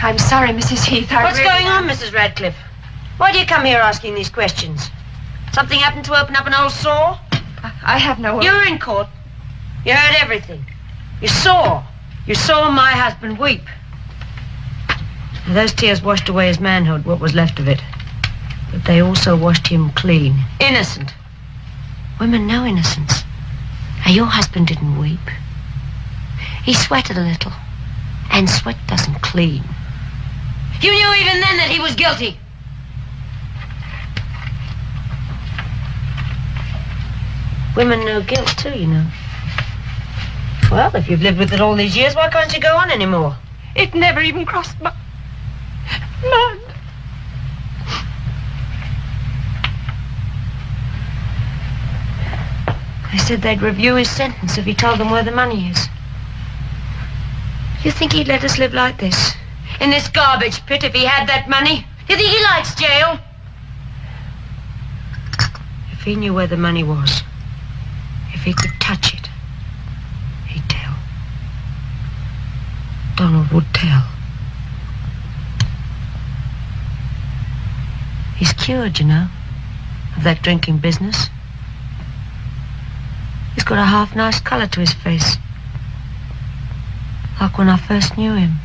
I'm sorry, Mrs. Heath. What's going on, Mrs. Radcliffe? Why do you come here asking these questions? Something happened to open up an old sore? I have no... You were in court. You heard everything. You saw my husband weep. Now, those tears washed away his manhood, what was left of it. But they also washed him clean. Innocent. Women know innocence. Now, your husband didn't weep. He sweated a little. And sweat doesn't clean. You knew even then that he was guilty. Women know guilt, too, you know. Well, if you've lived with it all these years, why can't you go on anymore? It never even crossed my mind. They said they'd review his sentence if he told them where the money is. You think he'd let us live like this? In this garbage pit if he had that money? You think he likes jail? If he knew where the money was, if he could touch it, he'd tell. Donald would tell. He's cured, you know, of that drinking business. He's got a half-nice colour to his face. Like when I first knew him.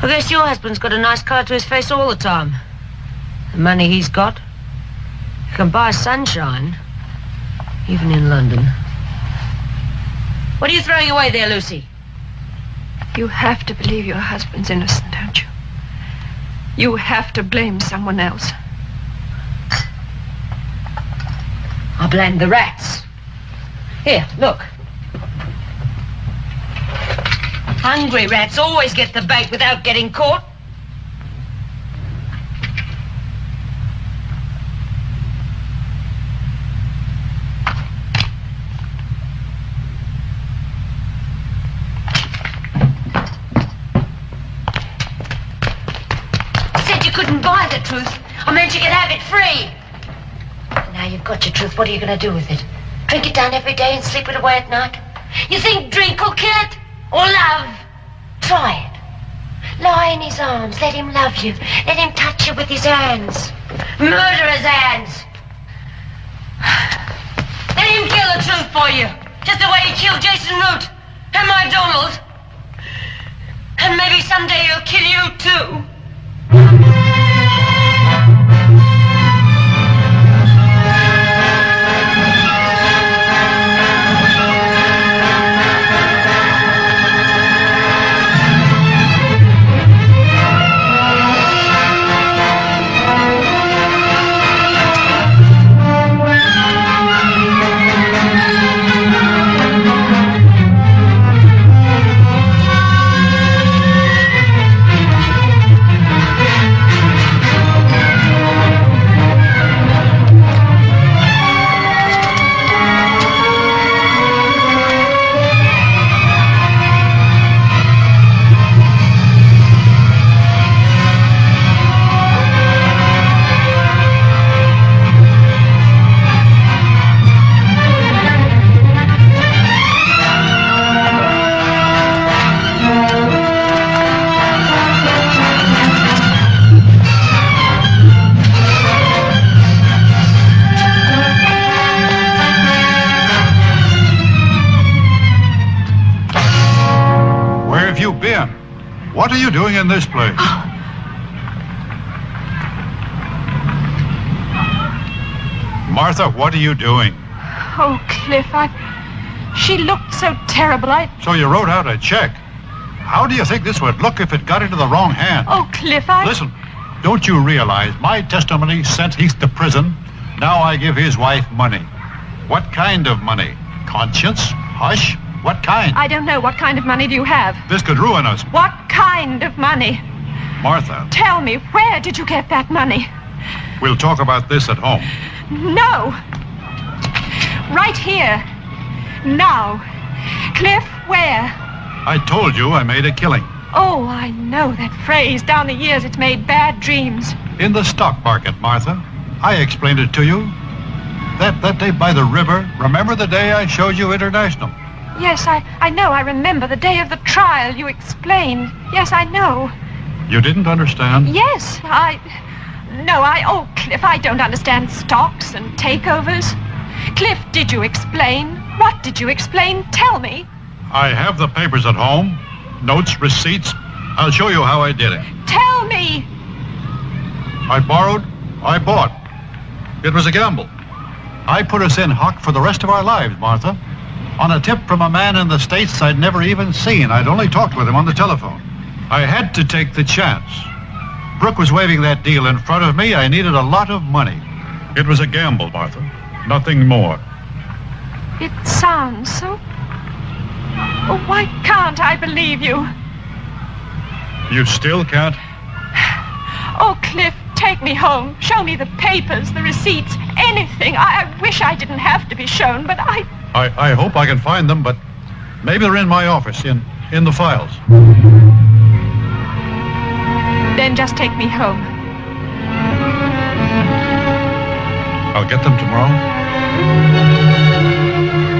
I guess your husband's got a nice colour to his face all the time. The money he's got, you can buy sunshine, even in London. What are you throwing away there, Lucy? You have to believe your husband's innocent, don't you? You have to blame someone else. I blame the rats. Here, look. Hungry rats always get the bait without getting caught. I said you couldn't buy the truth. I meant you could have it free. Now you've got your truth. What are you going to do with it? Drink it down every day and sleep it away at night? You think drink will kill it? Or love? Try it. Lie in his arms. Let him love you. Let him touch you with his hands. Murderer's hands. can kill the truth for you. Just the way he killed Jason Root and my Donald. And maybe someday he'll kill you too. What are you doing in this place? Martha, what are you doing? Oh, Cliff, she looked so terrible, So you wrote out a check. How do you think this would look if it got into the wrong hand? Oh, Cliff, Listen, don't you realize my testimony sent Heath to prison? Now I give his wife money. What kind of money? Conscience? Hush? What kind? I don't know. What kind of money do you have? This could ruin us. What kind of money? Martha. Tell me, where did you get that money? We'll talk about this at home. No. Right here. Now. Cliff, where? I told you I made a killing. Oh, I know that phrase. Down the years, it's made bad dreams. In the stock market, Martha. I explained it to you. That day by the river. Remember the day I showed you International? Yes, I know. I remember the day of the trial you explained. Yes, I know. You didn't understand? Yes, oh, Cliff, I don't understand stocks and takeovers. Cliff, did you explain? What did you explain? Tell me. I have the papers at home. Notes, receipts. I'll show you how I did it. Tell me. I borrowed. I bought. It was a gamble. I put us in hock for the rest of our lives, Martha. On a tip from a man in the States I'd never even seen. I'd only talked with him on the telephone. I had to take the chance. Brooke was waving that deal in front of me. I needed a lot of money. It was a gamble, Martha. Nothing more. It sounds so... Oh, why can't I believe you? You still can't? Oh, Cliff, take me home. Show me the papers, the receipts, anything. I wish I didn't have to be shown, but I hope I can find them, but maybe they're in my office, in the files. Then just take me home. I'll get them tomorrow?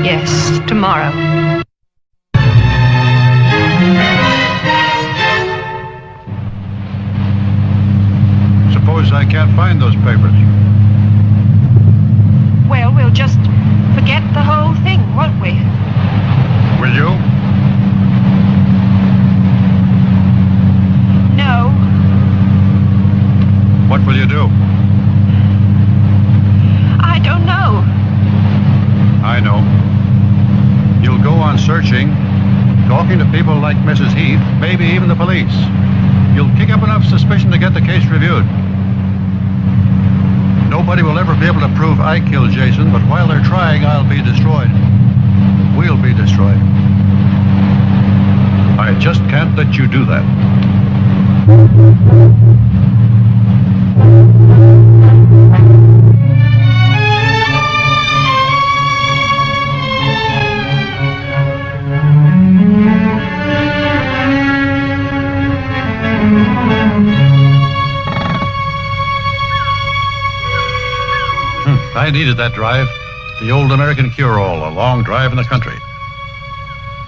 Yes, tomorrow. Suppose I can't find those papers. Well, we'll just forget the whole thing, won't we? Will you? No. What will you do? I don't know. I know. You'll go on searching, talking to people like Mrs. Heath, maybe even the police. You'll kick up enough suspicion to get the case reviewed. Nobody will ever be able to prove I killed Jason, but while they're trying, I'll be destroyed. We'll be destroyed. I just can't let you do that. I needed that drive. The old American cure-all, a long drive in the country.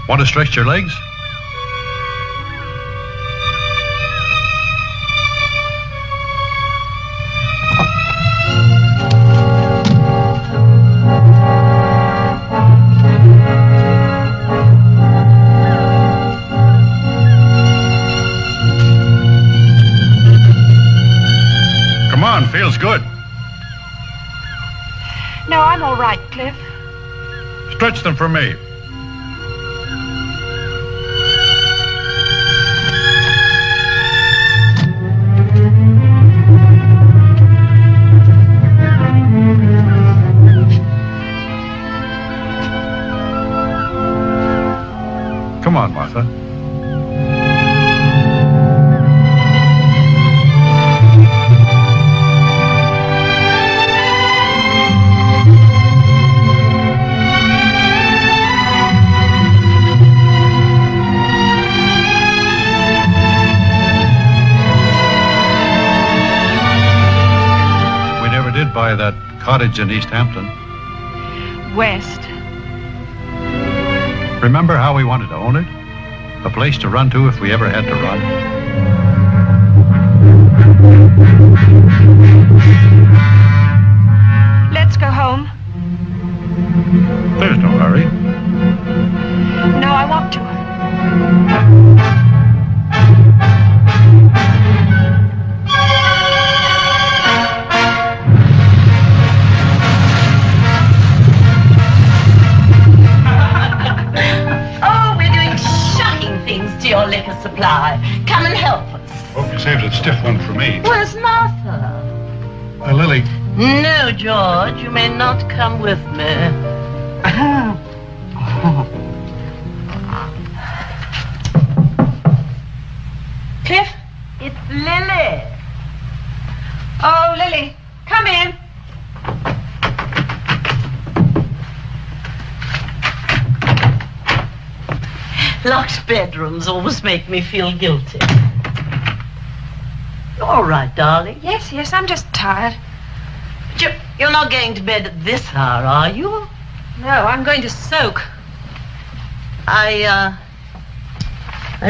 Want to stretch your legs? feels good. No, I'm all right, Cliff. Stretch them for me. Come on, Martha. We never did buy that cottage in East Hampton. West. Remember how we wanted to own it? A place to run to if we ever had to run? Let's go home. There's no hurry. No, I want to. To your liquor supply. Come and help us. Hope you saved a stiff one for me. Where's Martha? Lily. No, George, you may not come with me. Cliff? It's Lily. Oh, Lily, come in. Locked bedrooms always make me feel guilty. You all right, darling? Yes, I'm just tired. But you're not going to bed at this hour, are you? No, I'm going to soak. I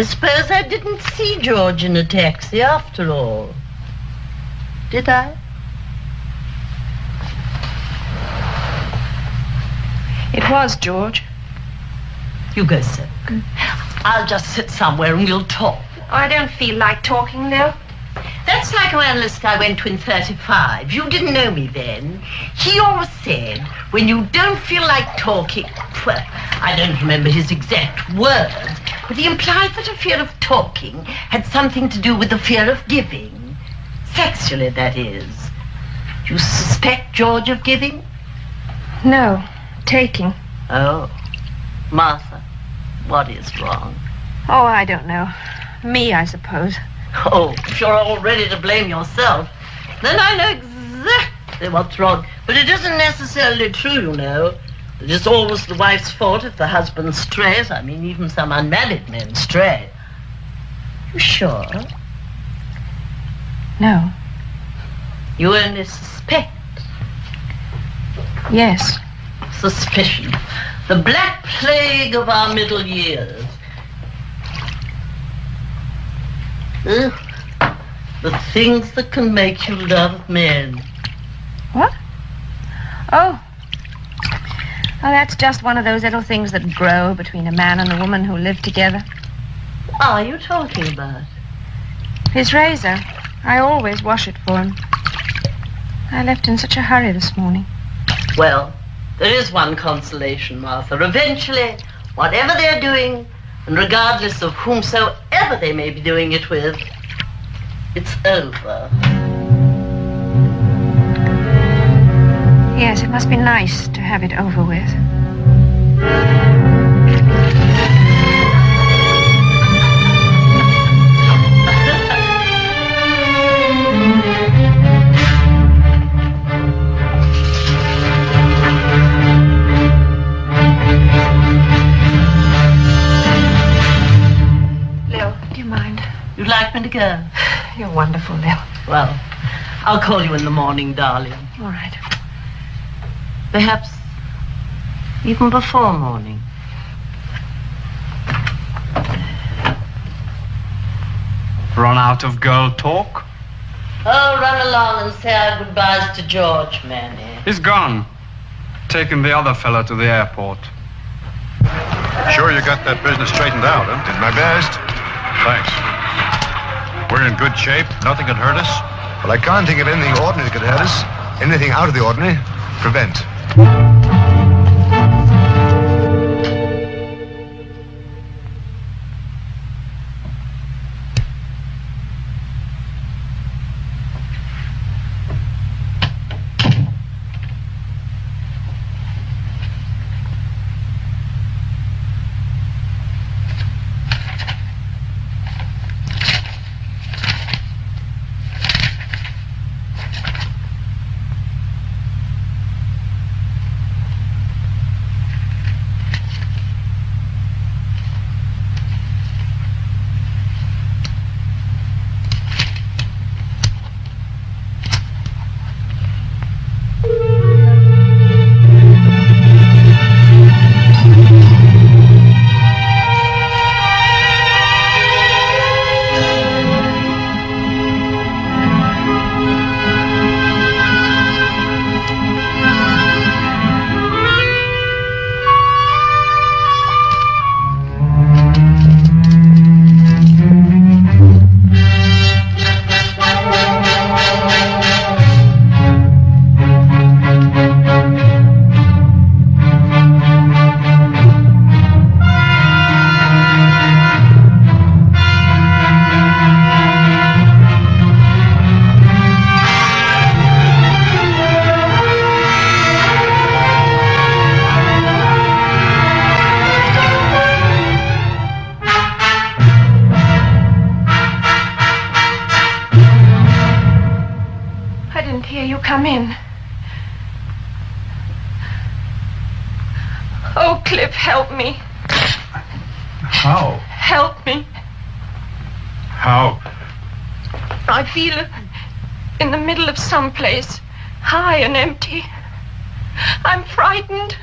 suppose I didn't see George in a taxi after all. Did I? It was George. You go soak. I'll just sit somewhere and we'll talk. Oh, I don't feel like talking, though. That's like an analyst I went to in 35. You didn't know me then. He always said, when you don't feel like talking, well, I don't remember his exact words, but he implied that a fear of talking had something to do with the fear of giving. Sexually, that is. You suspect George of giving? No, taking. Oh. Martha, what is wrong? Oh, I don't know. Me, I suppose. Oh, if you're all ready to blame yourself, then I know exactly what's wrong. But it isn't necessarily true, you know. It is always the wife's fault if the husband strays. I mean, even some unmarried men stray. You sure? No. You only suspect? Yes. Suspicion. The black plague of our middle years. Ugh. The things that can make you love men. What? Oh. Oh, that's just one of those little things that grow between a man and a woman who live together. What are you talking about? His razor. I always wash it for him. I left in such a hurry this morning. Well, there is one consolation, Martha. Eventually, whatever they're doing, and regardless of whomsoever they may be doing it with, it's over. Yes, it must be nice to have it over with. You'd like me to go? You're wonderful, Lil. Well, I'll call you in the morning, darling. All right. Perhaps even before morning. Run out of girl talk? Oh, run along and say our goodbyes to George, Manny. He's gone. Taking the other fella to the airport. Sure you got that business straightened out, huh? Did my best. Thanks. We're in good shape. Nothing can hurt us. Well, I can't think of anything ordinary that could hurt us. Anything out of the ordinary, prevent. Come in. Oh, Cliff, help me. How? Help me. How? I feel in the middle of some place, high and empty. I'm frightened.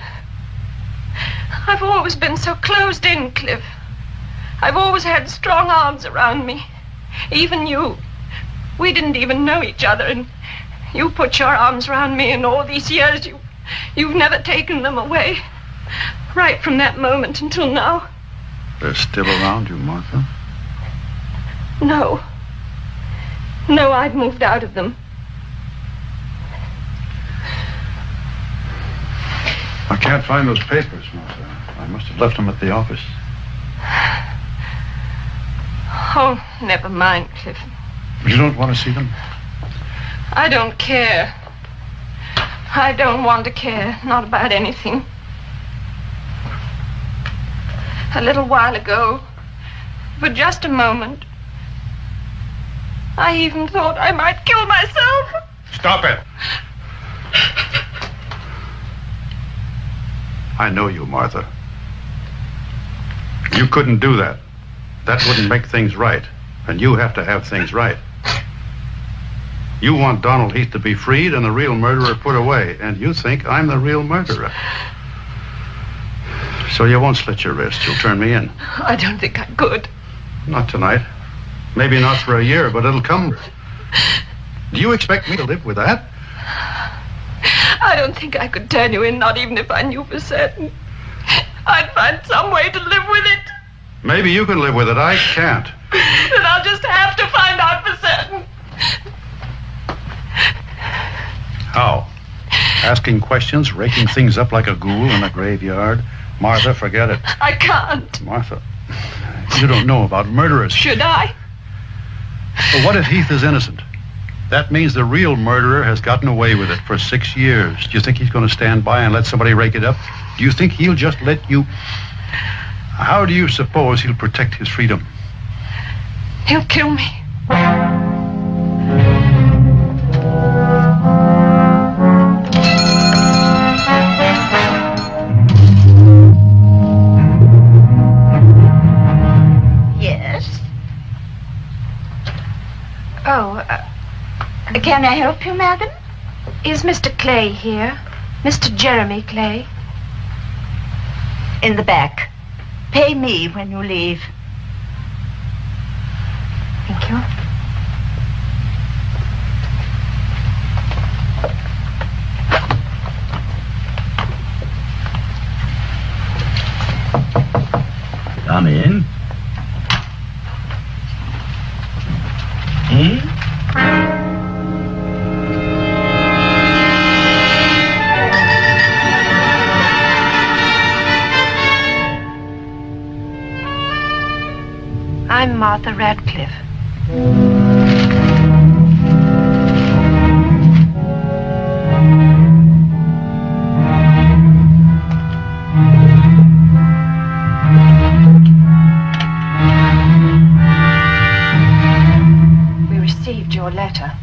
I've always been so closed in, Cliff. I've always had strong arms around me. Even you. We didn't even know each other, and you put your arms around me, and all these years you've never taken them away. Right from that moment until now. They're still around you, Martha? No. No, I've moved out of them. I can't find those papers, Martha. I must have left them at the office. Oh, never mind, Cliff. You don't want to see them? I don't care. I don't want to care, not about anything. A little while ago, for just a moment, I even thought I might kill myself. Stop it! I know you, Martha. You couldn't do that. That wouldn't make things right. And you have to have things right. You want Donald Heath to be freed and the real murderer put away, and you think I'm the real murderer. So you won't slit your wrist. You'll turn me in. I don't think I could. Not tonight. Maybe not for a year, but it'll come. Do you expect me to live with that? I don't think I could turn you in, not even if I knew for certain. I'd find some way to live with it. Maybe you can live with it. I can't. Then I'll just have to find out for certain. How? Asking questions, raking things up like a ghoul in a graveyard? Martha, forget it. I can't. Martha, you don't know about murderers. Should I? But what if Heath is innocent? That means the real murderer has gotten away with it for 6 years. Do you think he's going to stand by and let somebody rake it up? Do you think he'll just let you... How do you suppose he'll protect his freedom? He'll kill me. Yes? Oh, can I help you, madam? Is Mr. Clay here? Mr. Jeremy Clay? In the back. Pay me when you leave. Thank you. Come in. I'm Martha Radcliffe. We received your letter.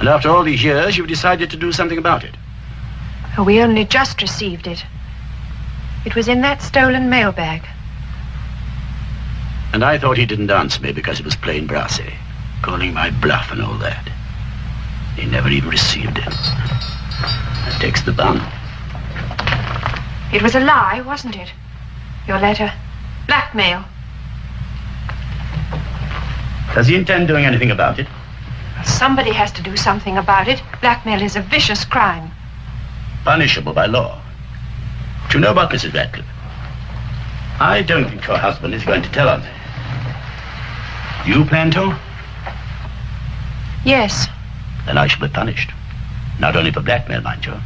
And after all these years, you've decided to do something about it. Oh, we only just received it. It was in that stolen mailbag. And I thought he didn't answer me because it was plain brassy, calling my bluff and all that. He never even received it. That takes the bun. It was a lie, wasn't it? Your letter. Blackmail. Does he intend doing anything about it? Somebody has to do something about it. Blackmail is a vicious crime. Punishable by law. Do you know about Mrs. Radcliffe? I don't think your husband is going to tell on me. You plan to? Yes. Then I shall be punished. Not only for blackmail, mind you,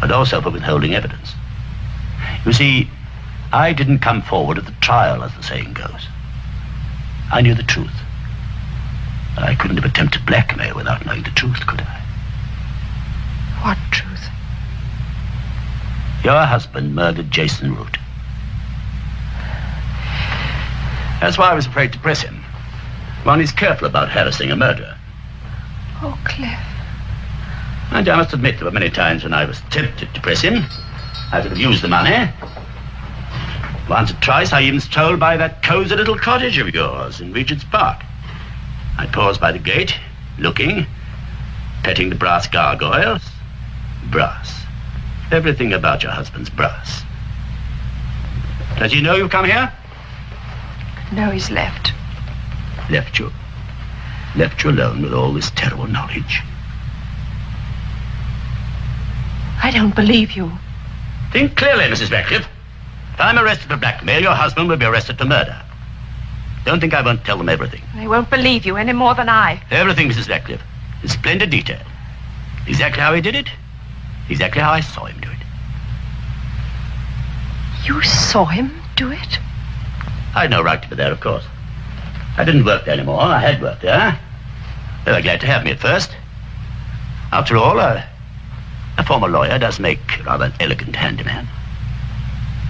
but also for withholding evidence. You see, I didn't come forward at the trial, as the saying goes. I knew the truth. I couldn't have attempted blackmail without knowing the truth, could I? What truth? Your husband murdered Jason Root. That's why I was afraid to press him. One is careful about harassing a murderer. Oh, Cliff. And I must admit there were many times when I was tempted to press him. I could have used the money. Once or twice I even strolled by that cozy little cottage of yours in Regent's Park. I paused by the gate, looking, petting the brass gargoyles. Brass. Everything about your husband's brass. Does he know you've come here? No, he's left. Left you? Left you alone with all this terrible knowledge? I don't believe you. Think clearly, Mrs. Radcliffe. If I'm arrested for blackmail, your husband will be arrested for murder. Don't think I won't tell them everything. They won't believe you any more than I. Everything, Mrs. Radcliffe. In splendid detail. Exactly how he did it. Exactly how I saw him do it. You saw him do it? I had no right to be there, of course. I didn't work there anymore. I had worked there. They were glad to have me at first. After all, a former lawyer does make rather an elegant handyman.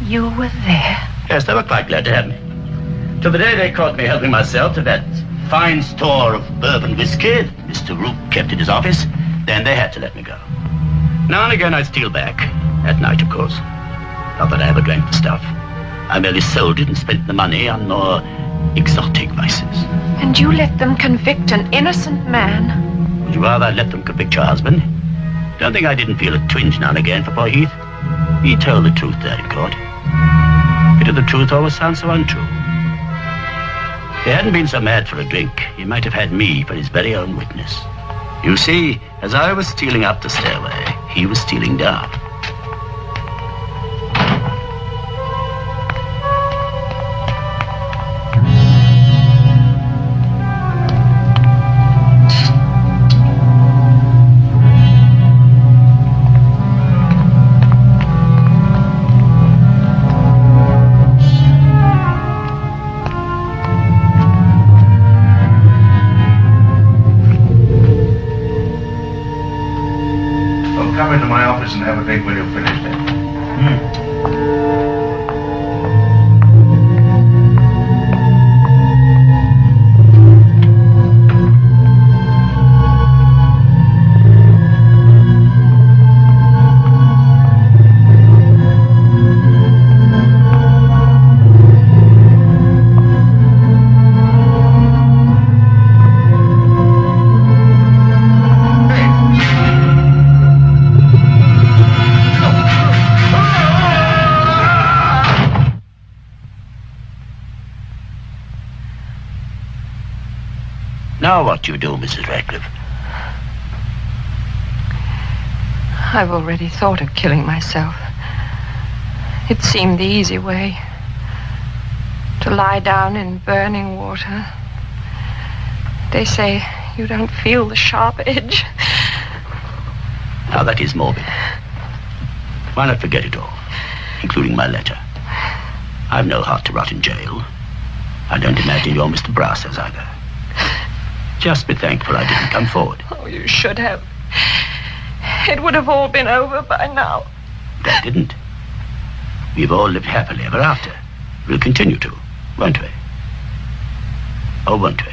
You were there? Yes, they were quite glad to have me. Till the day they caught me helping myself to that fine store of bourbon whiskey that Mr. Root kept in his office. Then they had to let me go. Now and again I'd steal back. At night, of course. Not that I ever drank the stuff. I merely sold it and spent the money on more exotic vices. And you let them convict an innocent man? Would you rather I let them convict your husband? Don't think I didn't feel a twinge now and again for poor Heath. He told the truth there in court. Pity the truth always sounds so untrue. If he hadn't been so mad for a drink, he might have had me for his very own witness. You see, as I was stealing up the stairway, he was stealing down. Come into my office and have a drink when you've finished it. Now what do you do, Mrs. Radcliffe? I've already thought of killing myself. It seemed the easy way. To lie down in burning water. They say you don't feel the sharp edge. Now that is morbid. Why not forget it all, including my letter? I've no heart to rot in jail. I don't imagine your Mr. Brass has either. Just be thankful I didn't come forward. Oh, you should have. It would have all been over by now. They didn't. We've all lived happily ever after. We'll continue to, won't we? Oh, won't we?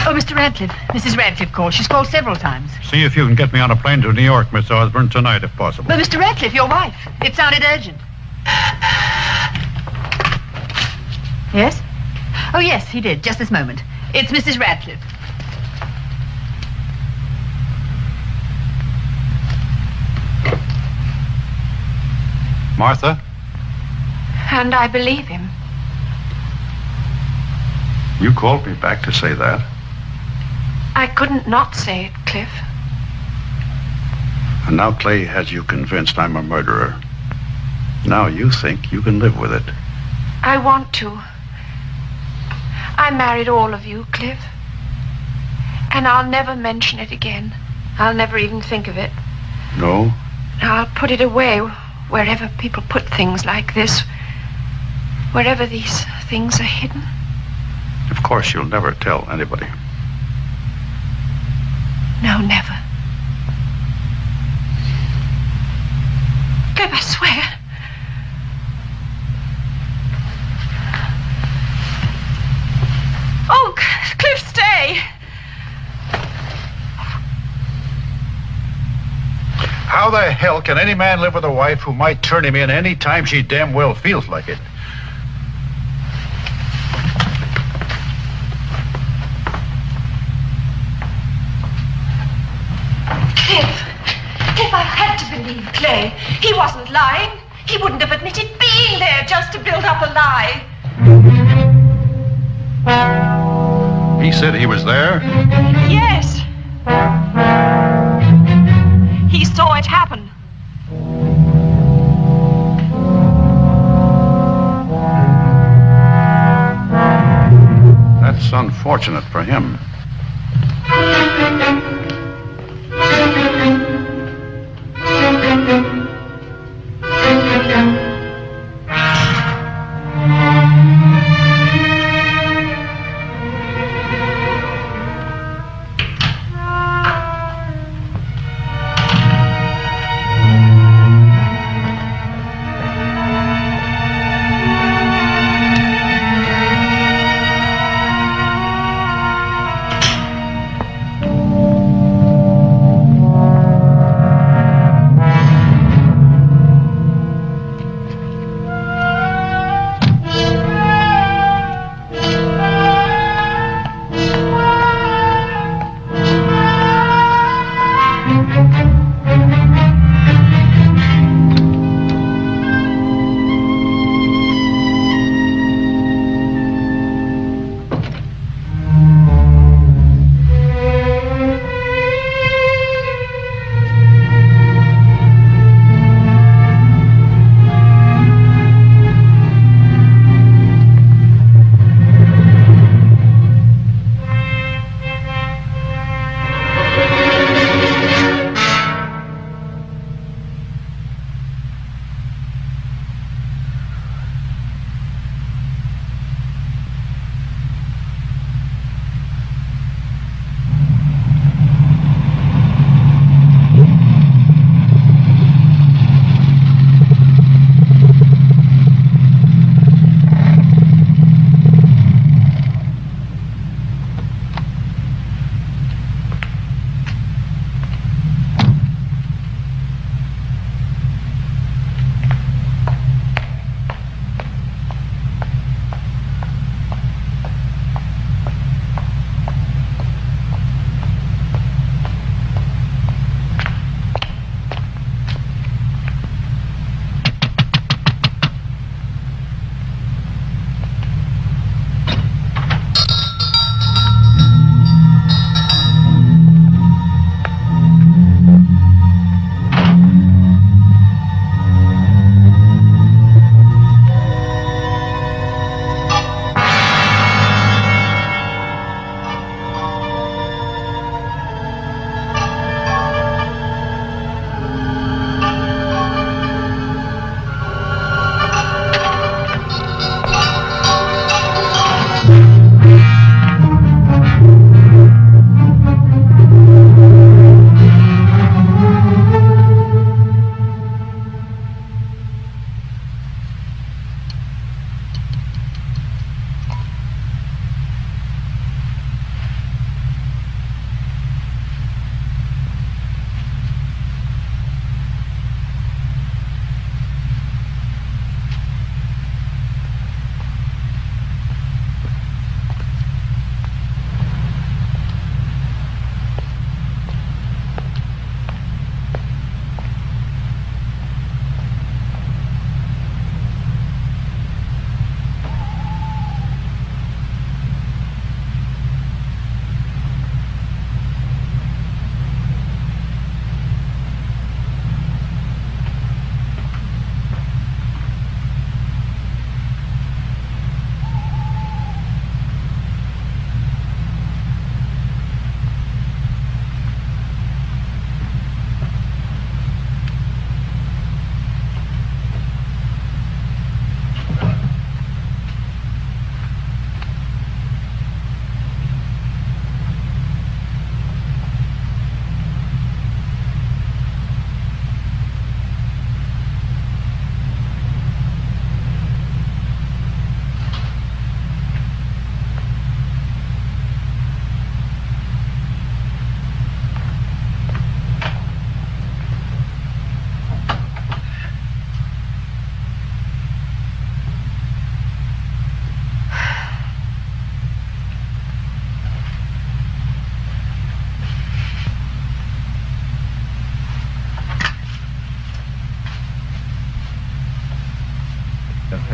Oh, Mr. Radcliffe. Mrs. Radcliffe called. She's called several times. See if you can get me on a plane to New York, Miss Osborne, tonight, if possible. But Mr. Radcliffe, your wife. It sounded urgent. Yes? Oh, yes, he did. Just this moment. It's Mrs. Radcliffe. Martha? And I believe him. You called me back to say that. I couldn't not say it, Cliff. And now Clay has you convinced I'm a murderer. Now you think you can live with it. I want to. I married all of you, Cliff. And I'll never mention it again. I'll never even think of it. No? I'll put it away wherever people put things like this. Wherever these things are hidden. Of course you'll never tell anybody. No, never. Cliff, I swear. Oh, Cliff, stay. How the hell can any man live with a wife who might turn him in any time she damn well feels like it? Cliff, I had to believe Clay. He wasn't lying. He wouldn't have admitted being there just to build up a lie. He said he was there? Yes. He saw it happen. That's unfortunate for him.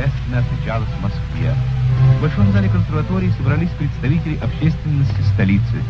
торжественно отмечалась в Москве. В большом зале консерватории собрались представители общественности столицы.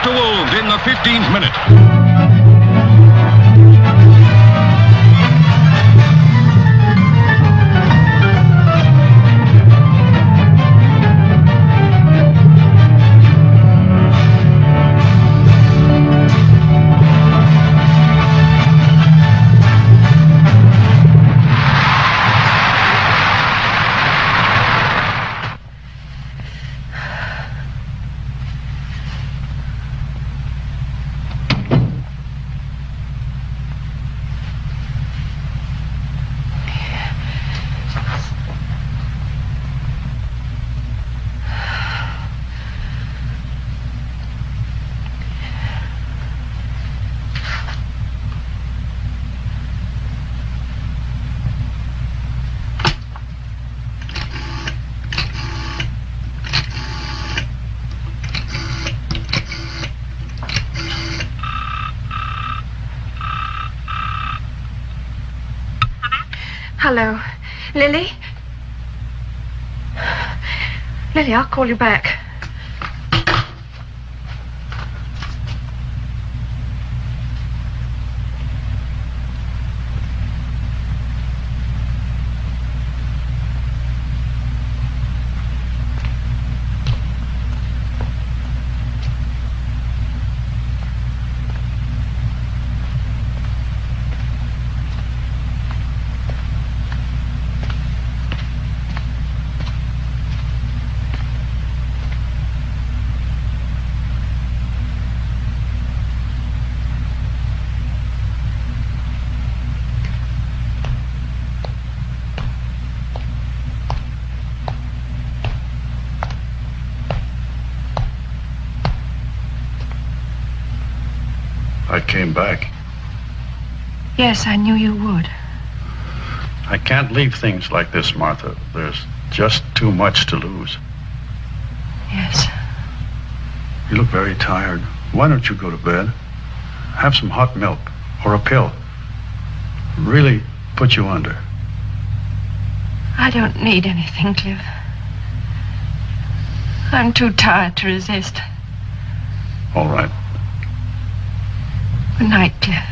to Wolves in the 15th minute. Hello. Lily? Lily, I'll call you back. I came back. Yes, I knew you would. I can't leave things like this, Martha. There's just too much to lose. Yes. You look very tired. Why don't you go to bed? Have some hot milk or a pill. really put you under. I don't need anything, Cliff. I'm too tired to resist. All right. Good night, Cliff.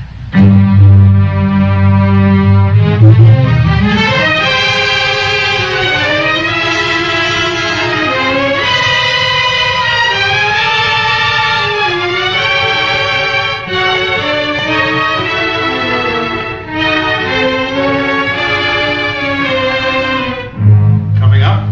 Coming up.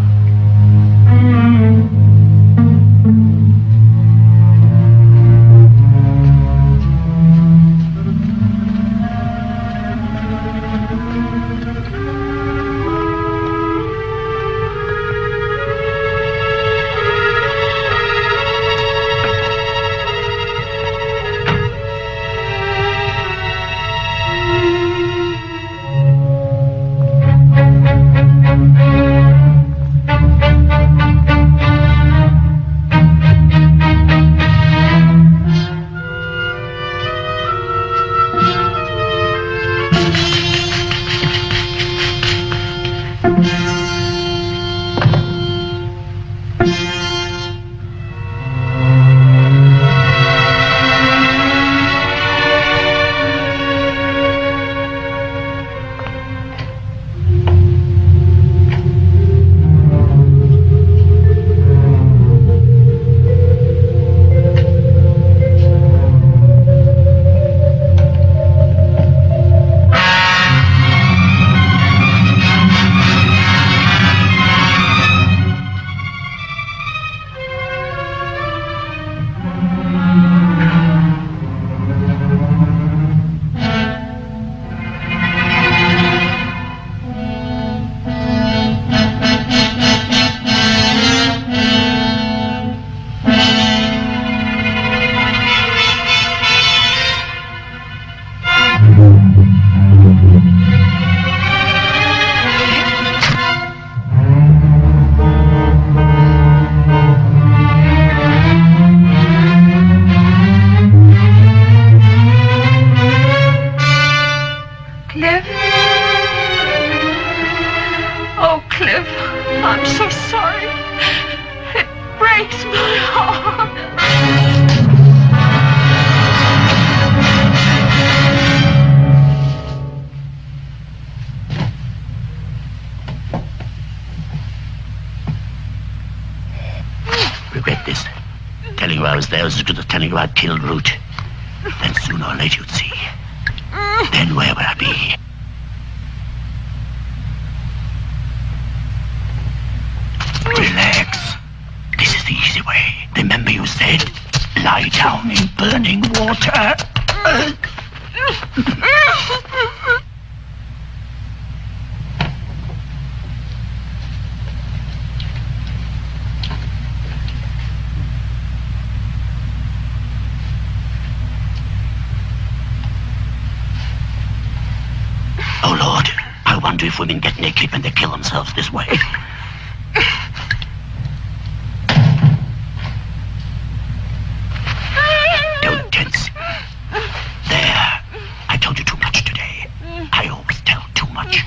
As good as telling you I'd killed Root. Then sooner or later you'd see. Then where would I be? Relax. This is the easy way. Remember you said, lie down in burning water. Oh, Lord, I wonder if women get naked when they kill themselves this way. Don't tense. There. I told you too much today. I always tell too much.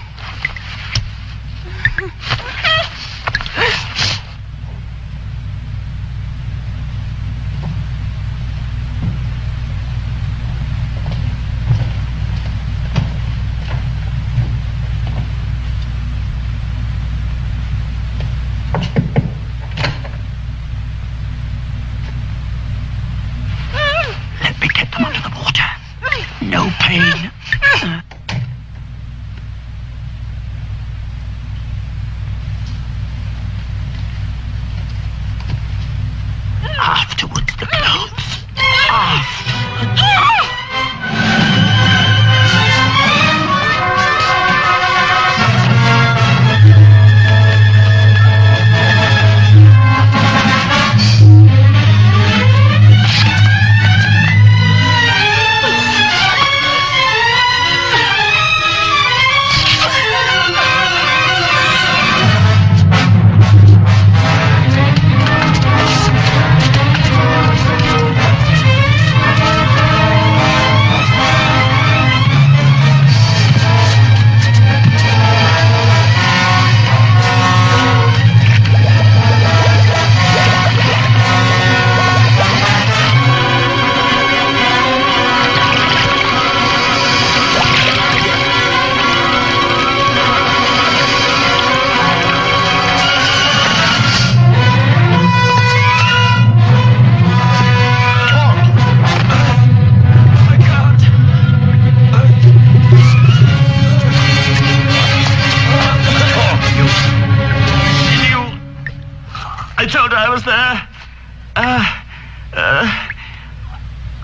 was there.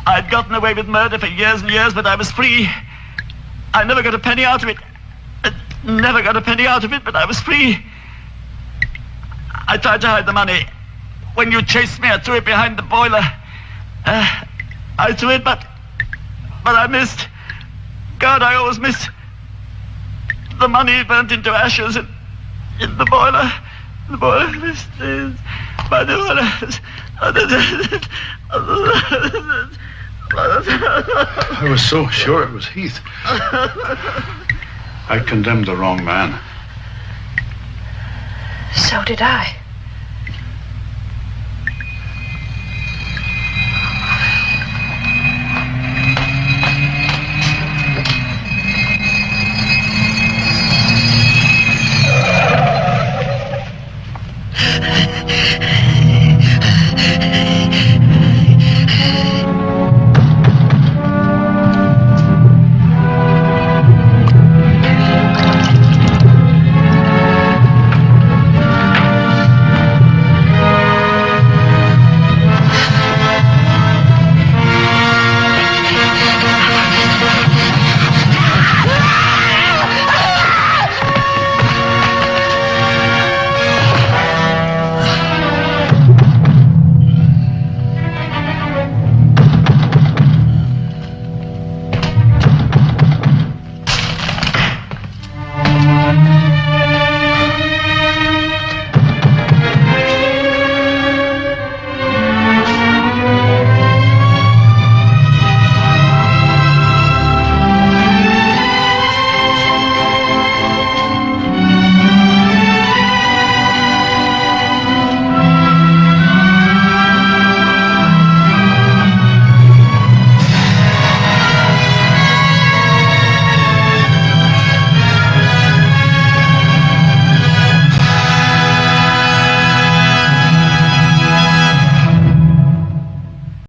I'd gotten away with murder for years and years, but I was free. I never got a penny out of it. Never got a penny out of it, but I was free. I tried to hide the money. When you chased me, I threw it behind the boiler. I threw it, but I missed. God, I always miss. The money burnt into ashes in the boiler. The boiler. By the boiler. I was so sure it was Heath. I condemned the wrong man. So did I.